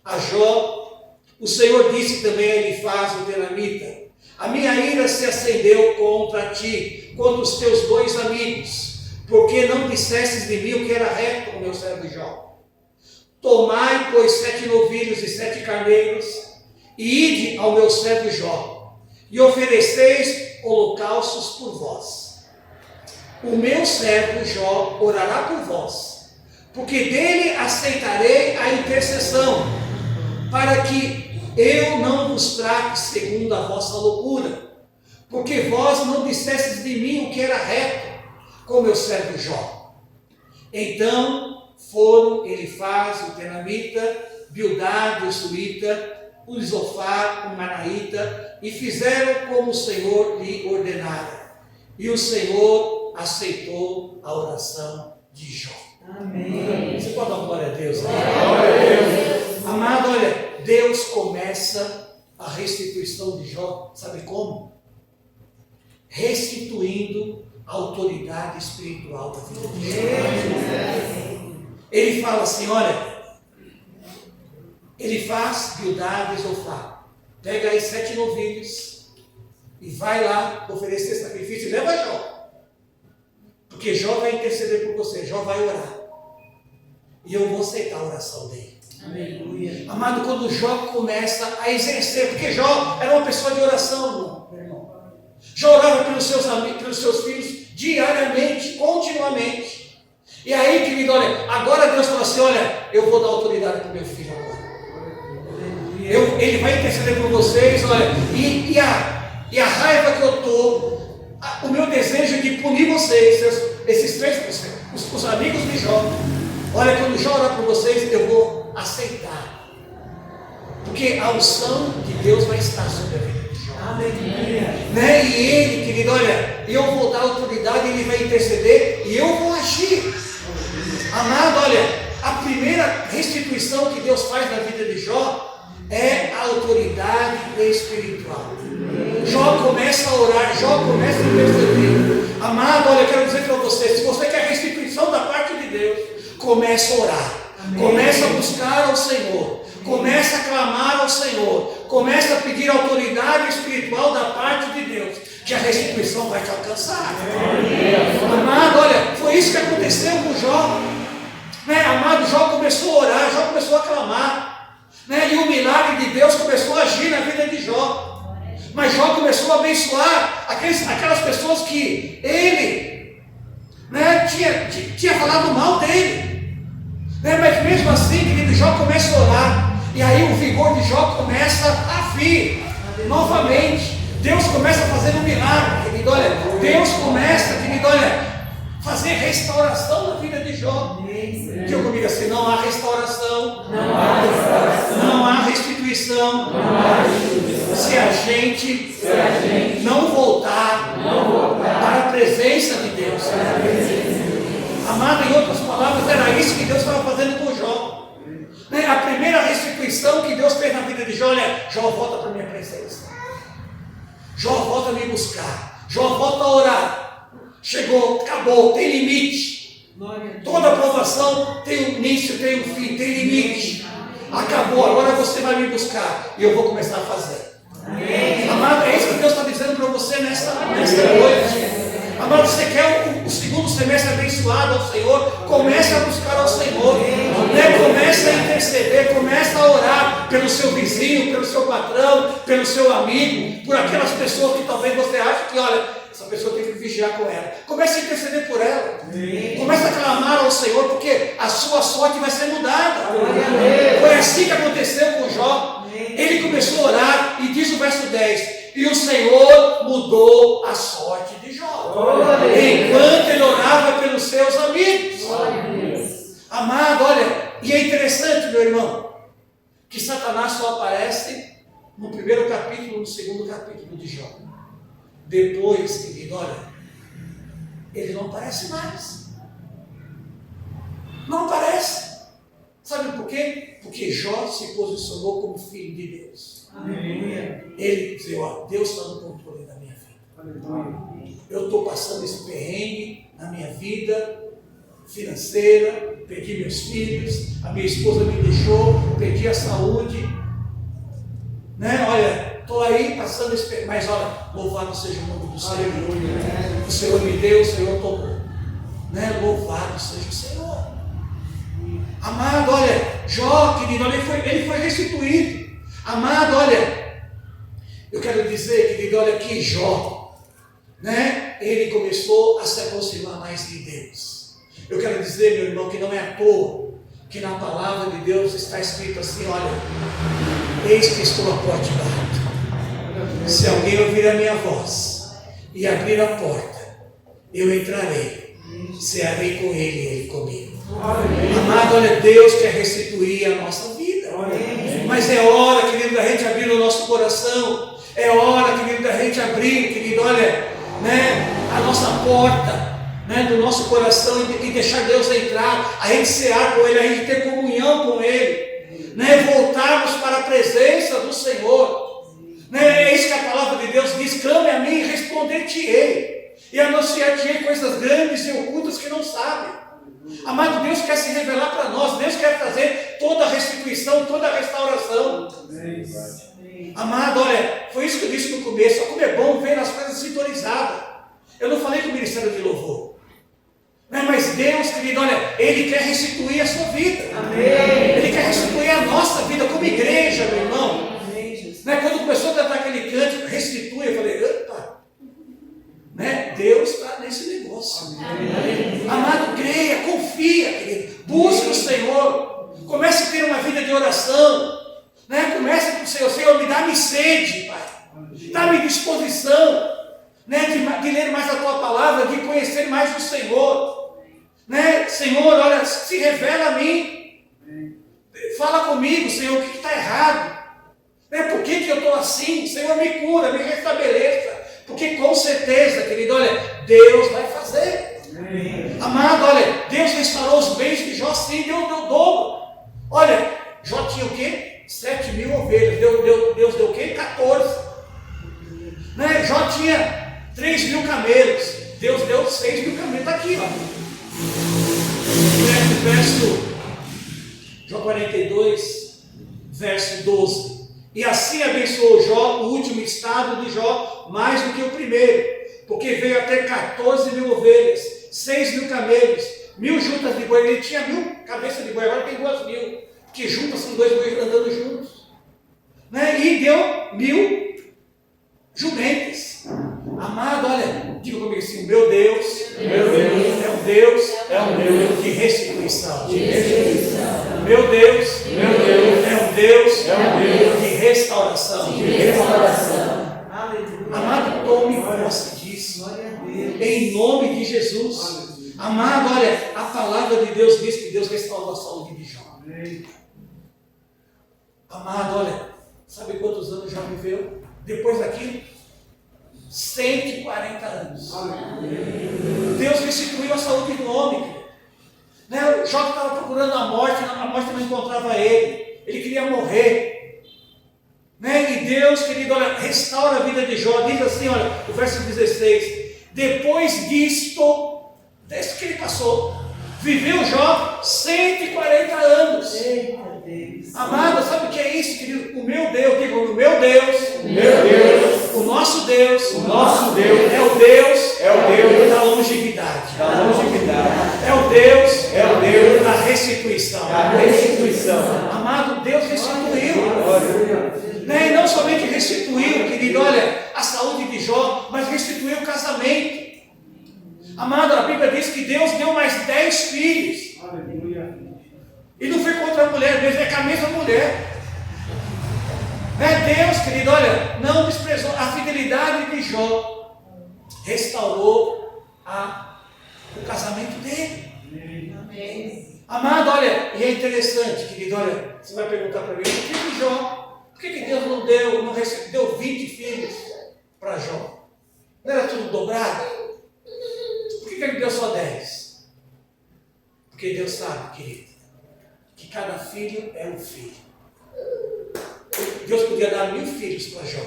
a Jó, o Senhor disse também a Elifaz, o telamita: a minha ira se acendeu contra ti, contra os teus 2 amigos, porque não dissestes de mim o que era reto com o meu servo Jó. Tomai, pois, 7 novilhos e 7 carneiros, e ide ao meu servo Jó, e ofereceis holocaustos por vós. O meu servo Jó orará por vós, porque dele aceitarei a intercessão, para que eu não vos trate segundo a vossa loucura, porque vós não dissestes de mim o que era reto, com meu servo Jó. Então foram Elifaz, o tenamita, Bildade, o suíta, o Zofar, o manaíta, e fizeram como o Senhor lhe ordenara. E o Senhor aceitou a oração de Jó. Amém. Você pode dar glória a Deus? Glória a Deus. Amado, olha, Deus começa a restituição de Jó, sabe como? Restituindo a autoridade espiritual da vida de Jó. Ele fala assim, olha, ele faz Bildade e Zofar, pega aí 7 novilhos e vai lá oferecer sacrifício e leva Jó, porque Jó vai interceder por você, Jó vai orar. E eu vou aceitar a oração dele. Aleluia. Amado, quando Jó começa a exercer, porque Jó era uma pessoa de oração, irmão. Jó orava pelos seus amigos, pelos seus filhos, diariamente, continuamente. E aí, querido, olha, agora Deus falou assim, olha, eu vou dar autoridade para o meu filho agora. Ele vai interceder por vocês, olha, e a raiva que eu estou, o meu desejo de punir vocês, esses 3%, os amigos de Jó, olha, quando Jó orar por vocês, eu vou aceitar. Porque a unção de Deus vai estar sobre a vida de Jó. Né? E ele, querido, olha, eu vou dar autoridade, ele vai interceder e eu vou agir. Amado, olha, a primeira restituição que Deus faz na vida de Jó é a autoridade espiritual. Jó começa a orar, Jó começa a interceder. Amado, olha, eu quero dizer para você, se você quer restituição da parte de Deus, comece a orar. Começa a buscar ao Senhor. Começa a clamar ao Senhor. Começa a pedir autoridade espiritual da parte de Deus, que a restituição vai te alcançar. Amado, olha, foi isso que aconteceu com Jó. Né? Amado, Jó começou a orar, Jó começou a clamar. Né? E o milagre de Deus começou a agir na vida de Jó. Mas Jó começou a abençoar aquelas pessoas que ele, né, tinha falado mal dele. Né? Mas mesmo assim, querido, Jó começa a orar. E aí o vigor de Jó começa a vir novamente. Deus começa a fazer um milagre, querido. Olha, Deus começa, querido, olha, fazer restauração na vida de Jó. Diga comigo assim, não há restauração, não há restituição, se a gente não voltar para a presença de Deus. Amado, em outras palavras, era isso que Deus estava fazendo com Jó. Né? A primeira restituição que Deus fez na vida de Jó, olha, Jó volta para a minha presença. Jó volta a me buscar. Jó volta a orar. Chegou, acabou, tem limite. Toda aprovação tem um início, tem um fim, tem limite. Acabou, agora você vai me buscar e eu vou começar a fazer. Amado, é isso que Deus está dizendo para você nesta noite. Amado, você quer o segundo semestre abençoado ao Senhor? Comece a buscar ao Senhor. Né? Comece a interceder, comece a orar pelo seu vizinho, pelo seu patrão, pelo seu amigo, por aquelas pessoas que talvez você ache que, olha, essa pessoa tem que vigiar com ela. Comece a interceder por ela. Comece a clamar ao Senhor, porque a sua sorte vai ser mudada. Foi assim que aconteceu com Jó. Ele começou a orar e diz o verso 10, e o Senhor mudou a sorte de Jó, enquanto ele orava pelos seus amigos. Amado, olha, e é interessante, meu irmão, que Satanás só aparece no primeiro capítulo, no segundo capítulo de Jó. Depois, querido, olha, ele não aparece mais. Não aparece. Sabe por quê? Porque Jó se posicionou como filho de Deus. Ele dizia, ó, Deus está no controle da minha vida. Eu estou passando esse perrengue na minha vida financeira, perdi meus filhos, a minha esposa me deixou, perdi a saúde. Né? Olha, estou aí passando esse perrengue, mas olha, louvado seja o nome do Senhor. O Senhor me deu, o Senhor tomou. Né? Louvado seja o Senhor. Amado, olha, Jó, querido, olha, ele foi restituído. Amado, olha, eu quero dizer, querido, olha que Jó, né, ele começou a se aproximar mais de Deus. Eu quero dizer, meu irmão, que não é à toa que na palavra de Deus está escrito assim, olha, eis que estou à porta e bato. Se alguém ouvir a minha voz e abrir a porta, eu entrarei, cearei com ele e ele comigo. Amado, olha, Deus quer restituir a nossa vida. Mas é hora, querido, da gente abrir o nosso coração. É hora, querido, da gente abrir, querido, olha, né, a nossa porta, né, do nosso coração e deixar Deus entrar, a gente cear com Ele, a gente ter comunhão com Ele, né, voltarmos para a presença do Senhor. Né, é isso que a palavra de Deus diz: clame a mim e responder-te-ei, e anunciar-te-ei coisas grandes e ocultas que não sabem. Amado, Deus quer se revelar para nós, Deus quer trazer toda a restituição, toda a restauração. Amado, olha, foi isso que eu disse no começo, como é bom ver as coisas sintonizadas. Eu não falei com o ministério de louvor, Né? Mas Deus, querido, olha, Ele quer restituir a sua vida. Amém. Ele quer restituir a nossa vida como igreja, meu irmão. Né? Quando começou a cantar aquele cântico, restitui, eu falei, opa, né? Deus está nesse negócio. Amém. Amado, creia, confia, querido. Busque o Senhor. Comece a ter uma vida de oração. Né? Comece com o Senhor, Senhor, me dá-me sede, Pai. Dá-me disposição, né? de ler mais a Tua palavra, de conhecer mais o Senhor. Né? Senhor, olha, se revela a mim. Fala comigo, Senhor, o que está errado. Né? Por que eu estou assim? Senhor, me cura, me restabeleça. Porque com certeza, querido, olha, Deus vai fazer. Amém. Amado, olha, Deus restaurou os bens de Jó, sim, Deus deu dobro. Olha, Jó tinha o quê? 7.000 ovelhas. Deus deu o quê? 14. Né? Jó tinha 3.000 camelos. Deus deu 6.000 camelos. Está aqui, ó. Verso Jó 42, verso 12. E assim abençoou Jó, o último estado de Jó, mais do que o primeiro, porque veio até 14.000 ovelhas, 6.000 camelos, 1.000 juntas de boi. Ele tinha 1.000 cabeças de boi, agora tem 2.000, que juntas são 2 bois andando juntos. Né? E deu 1.000 jumentas. Amado, olha, diga comigo assim: meu Deus é um Deus de restituição. Meu Deus é um Deus de restauração. Amado, tome posse disso, em nome de Jesus. Amado, olha, a palavra de Deus diz que Deus restaurou a saúde de Jó. Amado, olha, sabe quantos anos Jó viveu? Depois daquilo, 140 anos. Deus restituiu a saúde do homem. Né? O Jó estava procurando a morte não encontrava ele. Ele queria morrer. Né? E Deus, querido, olha, restaura a vida de Jó. Diz assim, olha, o verso 16: depois disto, desse que ele passou, viveu Jó 140 anos. Amado, sabe o que é isso, querido? O meu Deus, diga o meu Deus, o nosso Deus, é o Deus da longevidade. É o Deus da restituição. Amado, Deus restituiu. Né? E não somente restituiu, querido, olha, a saúde de Jó, mas restituiu o casamento. Amado, a Bíblia diz que Deus deu mais 10 filhos. E não foi contra a mulher, Deus é com a mesma mulher. Né? Deus, querido, olha, não desprezou a fidelidade de Jó, restaurou o casamento dele. Amém. Amado, olha, e é interessante, querido, olha, você vai perguntar para mim, por que Jó, por que Deus não deu 20 filhos para Jó? Não era tudo dobrado? Por que ele deu só 10? Porque Deus sabe, querido, que cada filho é um filho. Deus podia dar 1.000 filhos para Jó,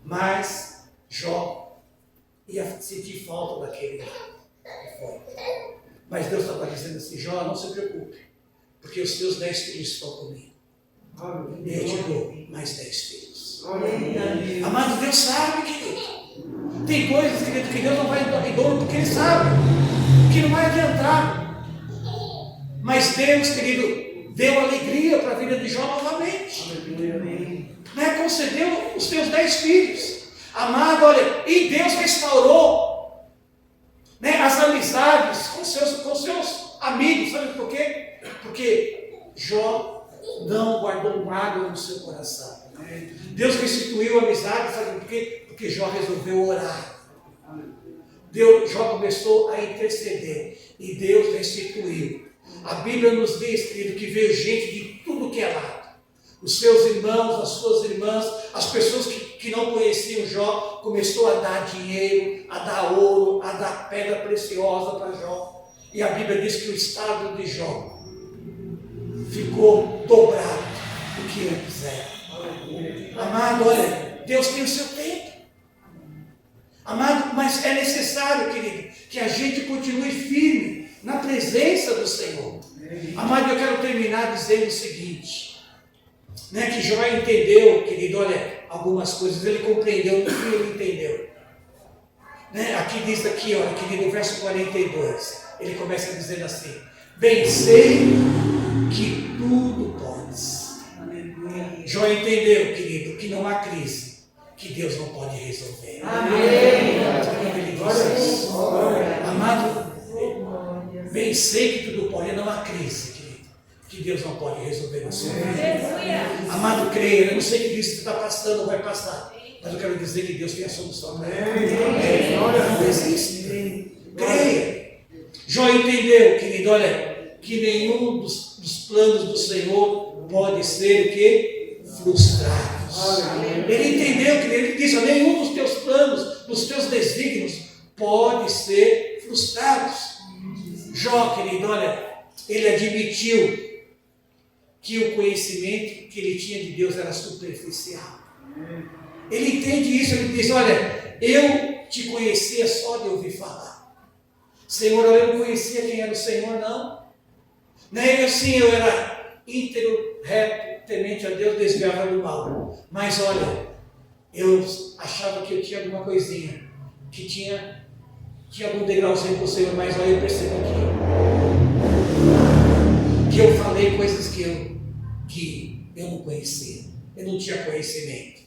mas Jó ia sentir falta daquele que foi. Mas Deus estava dizendo assim: Jó, não se preocupe, porque os teus 10 filhos estão comigo. E eu te dou mais 10 filhos. Amado, Deus sabe, querido. Tem coisas, querido, que Deus não vai dar em dono, porque Ele sabe que não vai adiantar. Mas Deus, querido, deu alegria para a vida de Jó novamente. Né? Concedeu os seus 10 filhos. Amado, olha, e Deus restaurou, né, as amizades com seus amigos. Sabe por quê? Porque Jó não guardou mágoa no seu coração. Deus restituiu a amizade, sabe por quê? Porque Jó resolveu orar. Jó começou a interceder e Deus restituiu. A Bíblia nos diz, querido, que veio gente de tudo que é lado. Os seus irmãos, as suas irmãs, as pessoas que não conheciam Jó, começou a dar dinheiro, a dar ouro, a dar pedra preciosa para Jó. E a Bíblia diz que o estado de Jó ficou dobrado do que antes era. Amado, olha, Deus tem o seu tempo. Amado, mas é necessário, querido, que a gente continue firme na presença do Senhor. Amado, eu quero terminar dizendo o seguinte, né, que Jó entendeu, querido, olha, algumas coisas, ele compreendeu, no fim ele entendeu. Né? Aqui diz aqui, olha, aqui no verso 42, ele começa dizendo assim: bem sei que tudo podes. Jó entendeu, querido, que não há crise que Deus não pode resolver. Amém. Ele diz isso. Amado, bem sei que tudo pode, não há crise, querido, que Deus não pode resolver na sua vida. Amado, creia, eu não sei que crise você está passando ou vai passar, mas eu quero dizer que Deus tem a solução. Não existe. Creia. Jó entendeu, querido, olha, que nenhum dos planos do Senhor pode ser o quê? Frustrados. Ele entendeu, querido, ele disse: nenhum dos teus planos, dos teus desígnios pode ser frustrados. Jó, querido, olha, ele admitiu que o conhecimento que ele tinha de Deus era superficial. Ele entende isso, ele diz: olha, eu te conhecia só de ouvir falar. Senhor, eu não conhecia quem era o Senhor, não. Nem assim eu era íntegro, reto, temente a Deus, desviava do mal. Mas olha, eu achava que eu tinha alguma coisinha, que tinha algum degrauzinho com o Senhor, mas olha, eu percebi que eu falei coisas que eu não conhecia, eu não tinha conhecimento.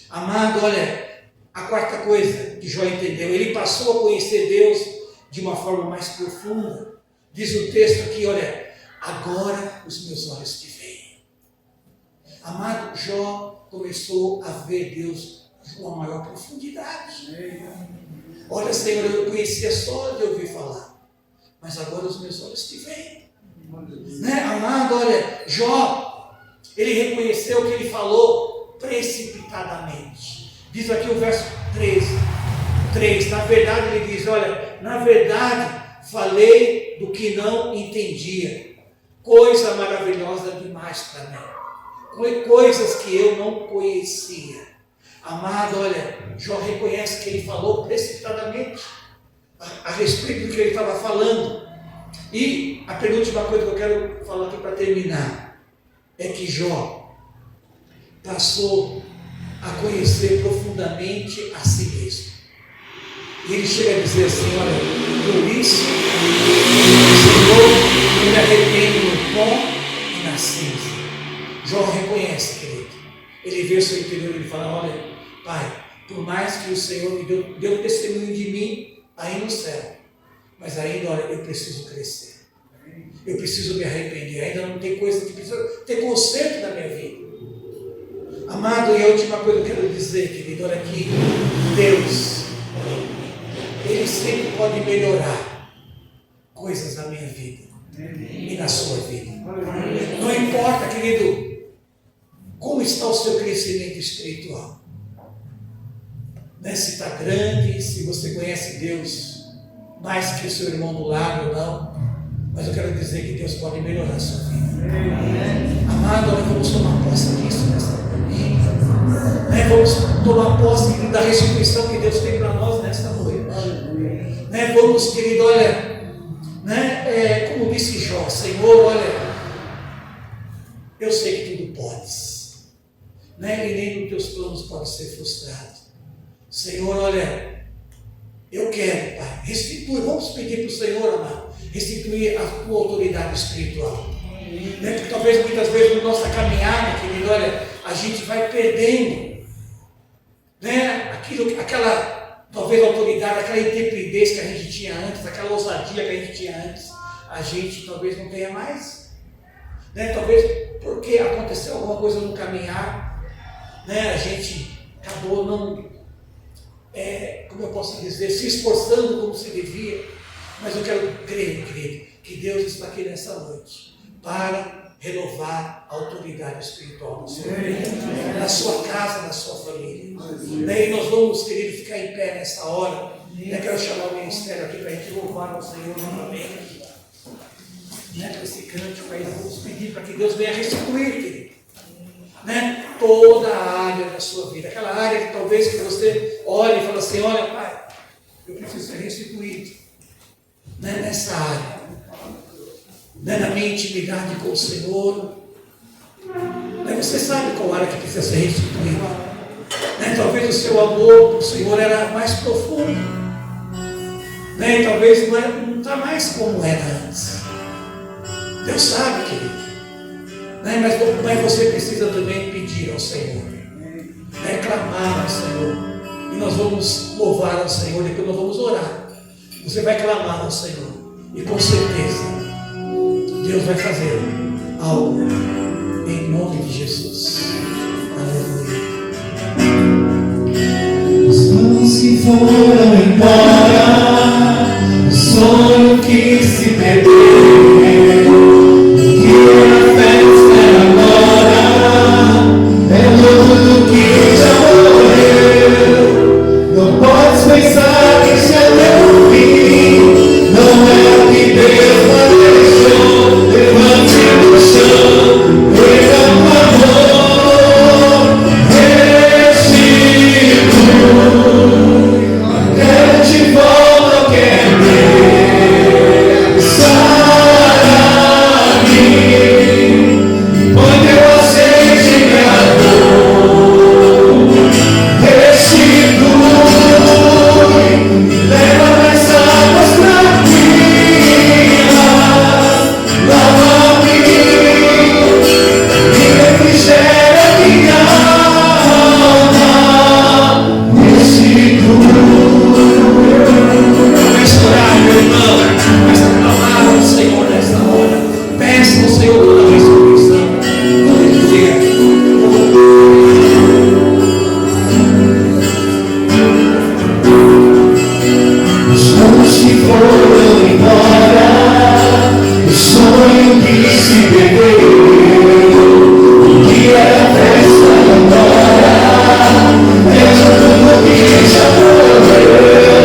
Amado, olha, a quarta coisa que Jó entendeu, ele passou a conhecer Deus de uma forma mais profunda. Diz o texto aqui, olha, agora os meus olhos te veem. Amado, Jó começou a ver Deus de uma maior profundidade. Olha, Senhor, eu conhecia só de ouvir falar, mas agora os meus olhos te veem. Né? Amado, olha, Jó, ele reconheceu que ele falou precipitadamente. Diz aqui o verso 3, na verdade ele diz, olha, na verdade falei do que não entendia, coisa maravilhosa demais para mim, coisas que eu não conhecia. Amado, olha, Jó reconhece que ele falou precipitadamente a respeito do que ele estava falando. E a penúltima coisa que eu quero falar aqui para terminar é que Jó passou a conhecer profundamente a si mesmo. E ele chega a dizer assim, olha, por isso, Senhor, eu me arrependo no pó e na cinza. Jó reconhece, querido. Ele vê o seu interior e ele fala, olha, Pai, por mais que o Senhor me deu testemunho de mim aí no céu, mas ainda, olha, eu preciso crescer. Eu preciso me arrepender. Ainda não tem coisa que precisa ter conserto na minha vida. Amado, e a última coisa que eu quero dizer, querido, olha aqui, Deus, Ele sempre pode melhorar coisas na minha vida e na sua vida. Não importa, querido, como está o seu crescimento espiritual. Né? Se está grande, se você conhece Deus mais que o seu irmão do lado ou não. Mas eu quero dizer que Deus pode melhorar a sua vida. Amado, nós vamos tomar posse disso nessa noite. Vamos tomar posse da restituição que Deus tem para nós nesta noite. Vamos, querido, olha, como disse Jó, Senhor, olha, eu sei que tudo podes. E nem os teus planos podem ser frustrados. Senhor, olha, eu quero, Pai, restitui, vamos pedir para o Senhor, amado, restituir a tua autoridade espiritual. Porque talvez muitas vezes na nossa caminhada, querido, olha, a gente vai perdendo, aquela talvez autoridade, aquela intrepidez que a gente tinha antes, aquela ousadia que a gente tinha antes, a gente talvez não tenha mais. Talvez porque aconteceu alguma coisa no caminhar, a gente acabou não, como eu posso dizer, se esforçando como se devia. Mas eu quero crer, querido, que Deus está aqui nessa noite para renovar a autoridade espiritual na sua vida, na sua casa, na sua família. E nós vamos, querido, ficar em pé nessa hora. Eu quero chamar o ministério aqui para a gente louvar ao Senhor novamente. Com esse cântico aí, vamos pedir para que Deus venha restituir, querido. Toda a área da sua vida, aquela área que talvez que você olhe e fala assim, olha, Pai, eu preciso ser restituído nessa área, na minha intimidade com o Senhor. Você sabe qual área que precisa ser restituída. Talvez o seu amor para o Senhor era mais profundo, né? E talvez não está mais como era antes. Deus sabe, querido, né? Mas você precisa também pedir ao Senhor, né? Clamar ao Senhor. E nós vamos louvar ao Senhor, depois nós vamos orar. Você vai clamar ao Senhor, e com certeza Deus vai fazer algo em nome de Jesus. Aleluia. Os anos que foram embora, o sonho que se perdeu, que era festa agora, é tudo que já morreu. Não podes pensar que já deu fim, não é o que Deus planejou. Levante do chão, derrama amor, quero de volta ao que é meu, sara-me, põe teu azeite em minha dor, restitui, leva mais águas tranquilas, lava-me e refrigera minha alma, restitui. Comece a orar, meu irmão. Comece a clamar ao Senhor nesta hora. Peça ao Senhor toda a ressurreição. Todo dia. Os anos que foram embora, o sonho que se perdeu, o que era festa agora, é tudo que já morreu.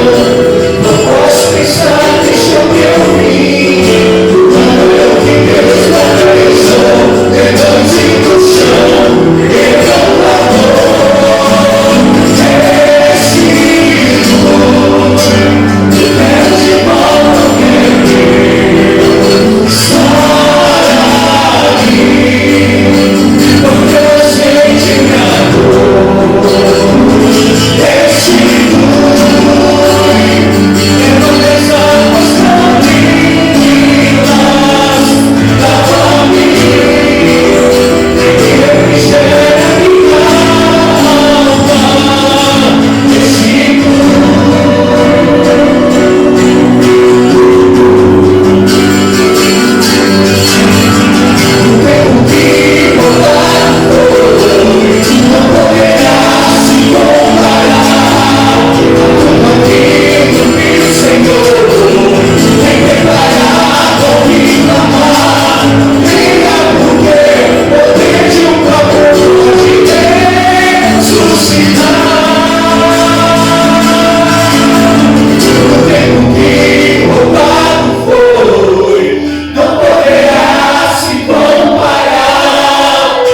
Não posso pensar, deixa eu me ouvir, não é o que Deus planejou. Levante do chão, derrama amor, restitui, leva de volta ao que é meu, sara-me, põe teu azeite em minha dor, restitui, leva minhas águas tranquilas, lava-me e refrigera minha alma, restitui. O tempo que voltar foi, não poderá se comparar. Tudo aquilo que o Senhor tem preparado e clamar. Venha porque o poder de um clamor pode ressuscitar. O tempo que roubado foi, não poderá se comparar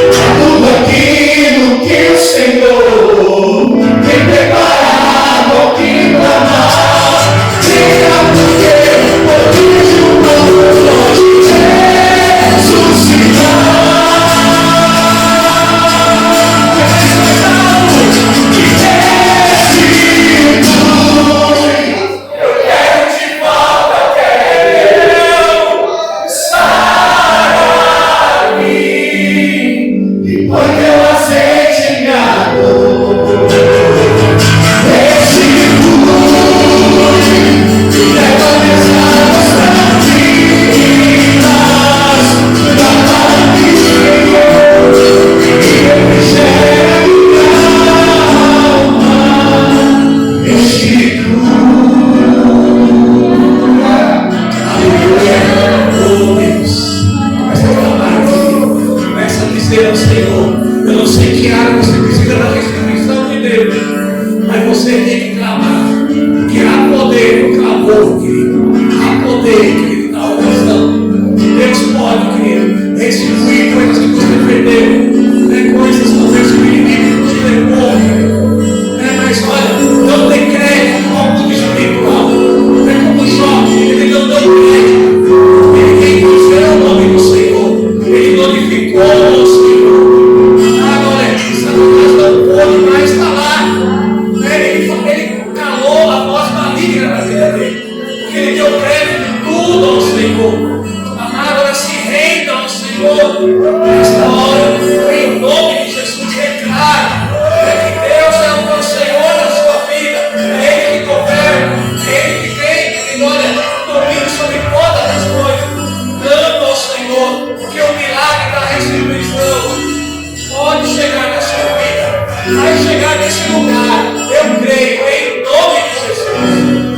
a tudo aquilo que o Senhor tem preparado ao que clamar. Venha porque o poder de um amor pode ressuscitar. Eu quero de volta ao que é meu, sara-me e põe teu azeite em minha dor, restitui, leva minhas águas tranquilas, lava-me e refrigera minha alma, restitui. Oh Deus. Comece a clamar, querido. Comece a dizer ao Senhor: eu não sei que área você precisa da restituição de Deus, mas você tem que clamar, porque há poder no clamor, querido. Há poder, querido, na oração. Deus pode, querido, restituir coisas que você perdeu, né? Coisas talvez que o inimigo te levou, né? Mas olha, não tem crédito no mundo espiritual. É como Jó, ele não deu crédito. Ele glorificou o nome do Senhor. Ele glorificou o Senhor. Agora, Satanás não pode mais falar. Ele calou a voz maligna na vida dele. Nesta hora, em nome de Jesus, declara que Deus é o teu Senhor na sua vida. É Ele que governa, é Ele que tem, que domina sobre todas as coisas. Clama ao Senhor, porque o milagre da restituição pode chegar na sua vida. Vai chegar nesse lugar. Eu creio em nome de Jesus.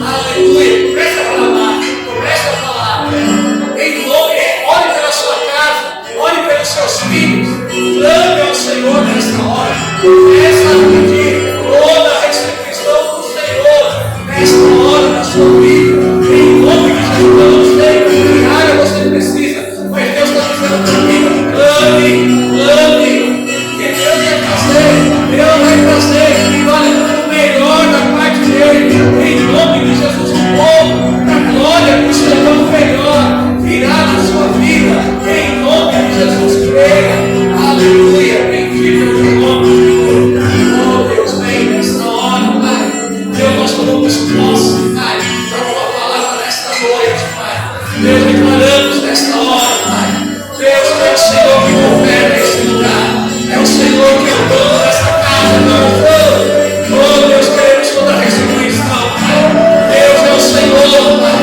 Aleluia. Presta a palavra. Presta a palavra. Em nome, olhe pela sua casa, olhe pelos seus filhos. Clame ao Senhor nesta hora. Peça a pedir toda a restituição do Senhor nesta hora da sua vida. Em nome de Jesus. Eu não sei que área você precisa, mas Deus está dizendo comigo. Clame, clame. Que Deus vai fazer. Deus vai fazer. E olha, o melhor da parte dele. Em nome de Jesus. O povo da glória do Senhor melhor virá na sua vida. Em nome de Jesus. Creia. Aleluia. Bendito é o teu nome. Oh Deus, vem nesta hora, Pai. Deus, nós tomamos posse, Pai, da tua palavra nesta noite, Pai. Deus, declaramos nesta hora, Pai. Deus, é o Senhor que governa esse lugar. É o Senhor que é o dono dessa casa, não. Oh Deus, queremos toda a restituição, Pai. Deus é o Senhor, Pai.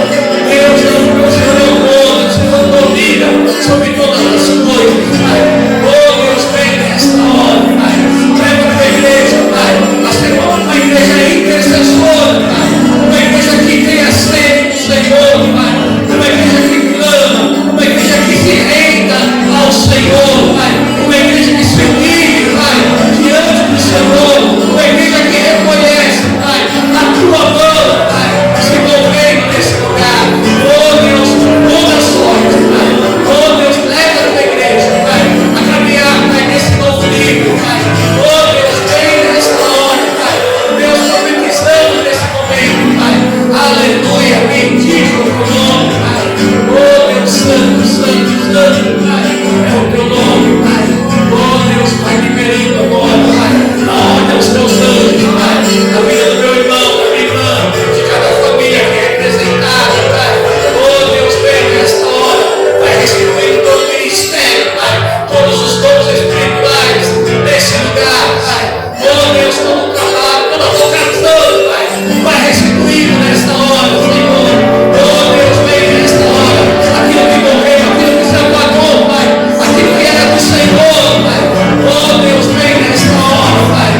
Deus é o Senhor, é o dono. O Senhor domina sobre todas as coisas, Pai. Oh Deus, vem nesta hora, Pai. Leva para a igreja, Pai. Nós temos uma igreja intercessora, Pai. Uma igreja que tem a sede do Senhor, Pai. Uma igreja que clama, uma igreja que se renda ao Senhor, Pai. Uma igreja que se humilha, Pai, diante do Senhor. Uma igreja que reconhece, Pai, a tua mão, Pai, se movendo nesse lugar. Oh Deus, toda sorte, Pai. Oh Deus, leva a tua igreja, Pai, a caminhar, Pai, nesse novo nível, Pai. Oh Deus, vem nesta hora, Pai. Deus, profetizando nesse momento, Pai. Aleluia, bendito é o teu nome, Pai. Oh Deus, santo, santo, santo, Pai. É o teu nome, Pai. Oh Deus, Pai, liberando agora, Pai. Aonde os teus anjos, Pai. A vida do meu irmão, da minha irmã, de cada família que é representada, Pai. Oh Deus, vem nesta hora. Vai restituir todo o ministério, Pai. Todos os dons espirituais desse lugar, Pai. Oh Deus, todo o trabalho, toda a vocação, Pai. Vai restituindo nesta hora, Senhor. Oh Deus, vem nesta hora. Aquilo que morreu, aquilo que se apagou, Pai. Aquilo que era do Senhor, Pai. Oh Deus, vem nesta hora, Pai.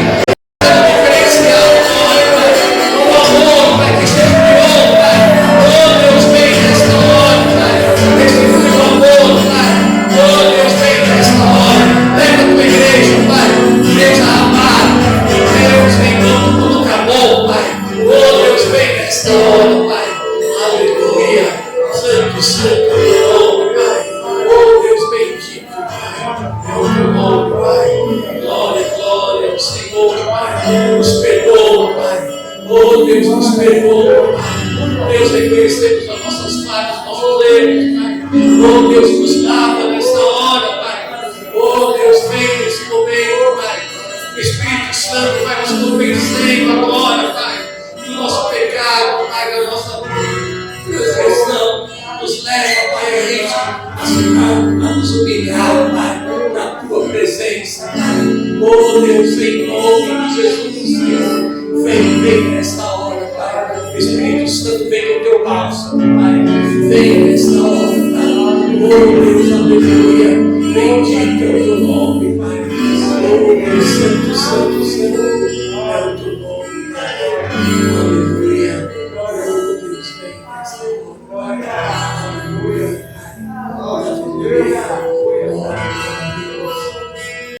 Diferencial agora, Pai. O amor, Pai, que se criou, Pai. Oh Deus, vem nesta hora, Pai. Restitui o amor, Pai. Oh Deus, vem nesta hora. Leva a tua igreja, Pai. Igreja amada. Deus, vem quando tudo acabou, Pai. Oh Deus, vem nesta hora, Pai. Aleluia. Santo, santo, é o teu nome, Pai. Oh Deus, bendito, Pai. É o teu nome, Pai. Glória, glória ao Senhor, Pai. Nos perdoa, Pai. Oh Deus, nos perdoa, Pai. Deus, reconhecemos as nossas falhas, os nossos erros, Pai. Oh Deus, nos lava nesta hora, Pai. Oh Deus, vem nesse momento, Pai. O Espírito Santo vai nos convencendo agora, Pai, do nosso pecado, Pai, da nossa transgressão. Nos leva, Pai, a gente a nos humilhar, Pai, na tua presença, Pai. Oh Deus, em nome de Jesus, Senhor, vem nesta hora, Pai. Espírito Santo, vem com o teu bálsamo, Pai. Vem nesta hora, Pai. Oh Deus, aleluia. Bendito é o teu nome, Pai. Oh Deus, santo, santo, santo.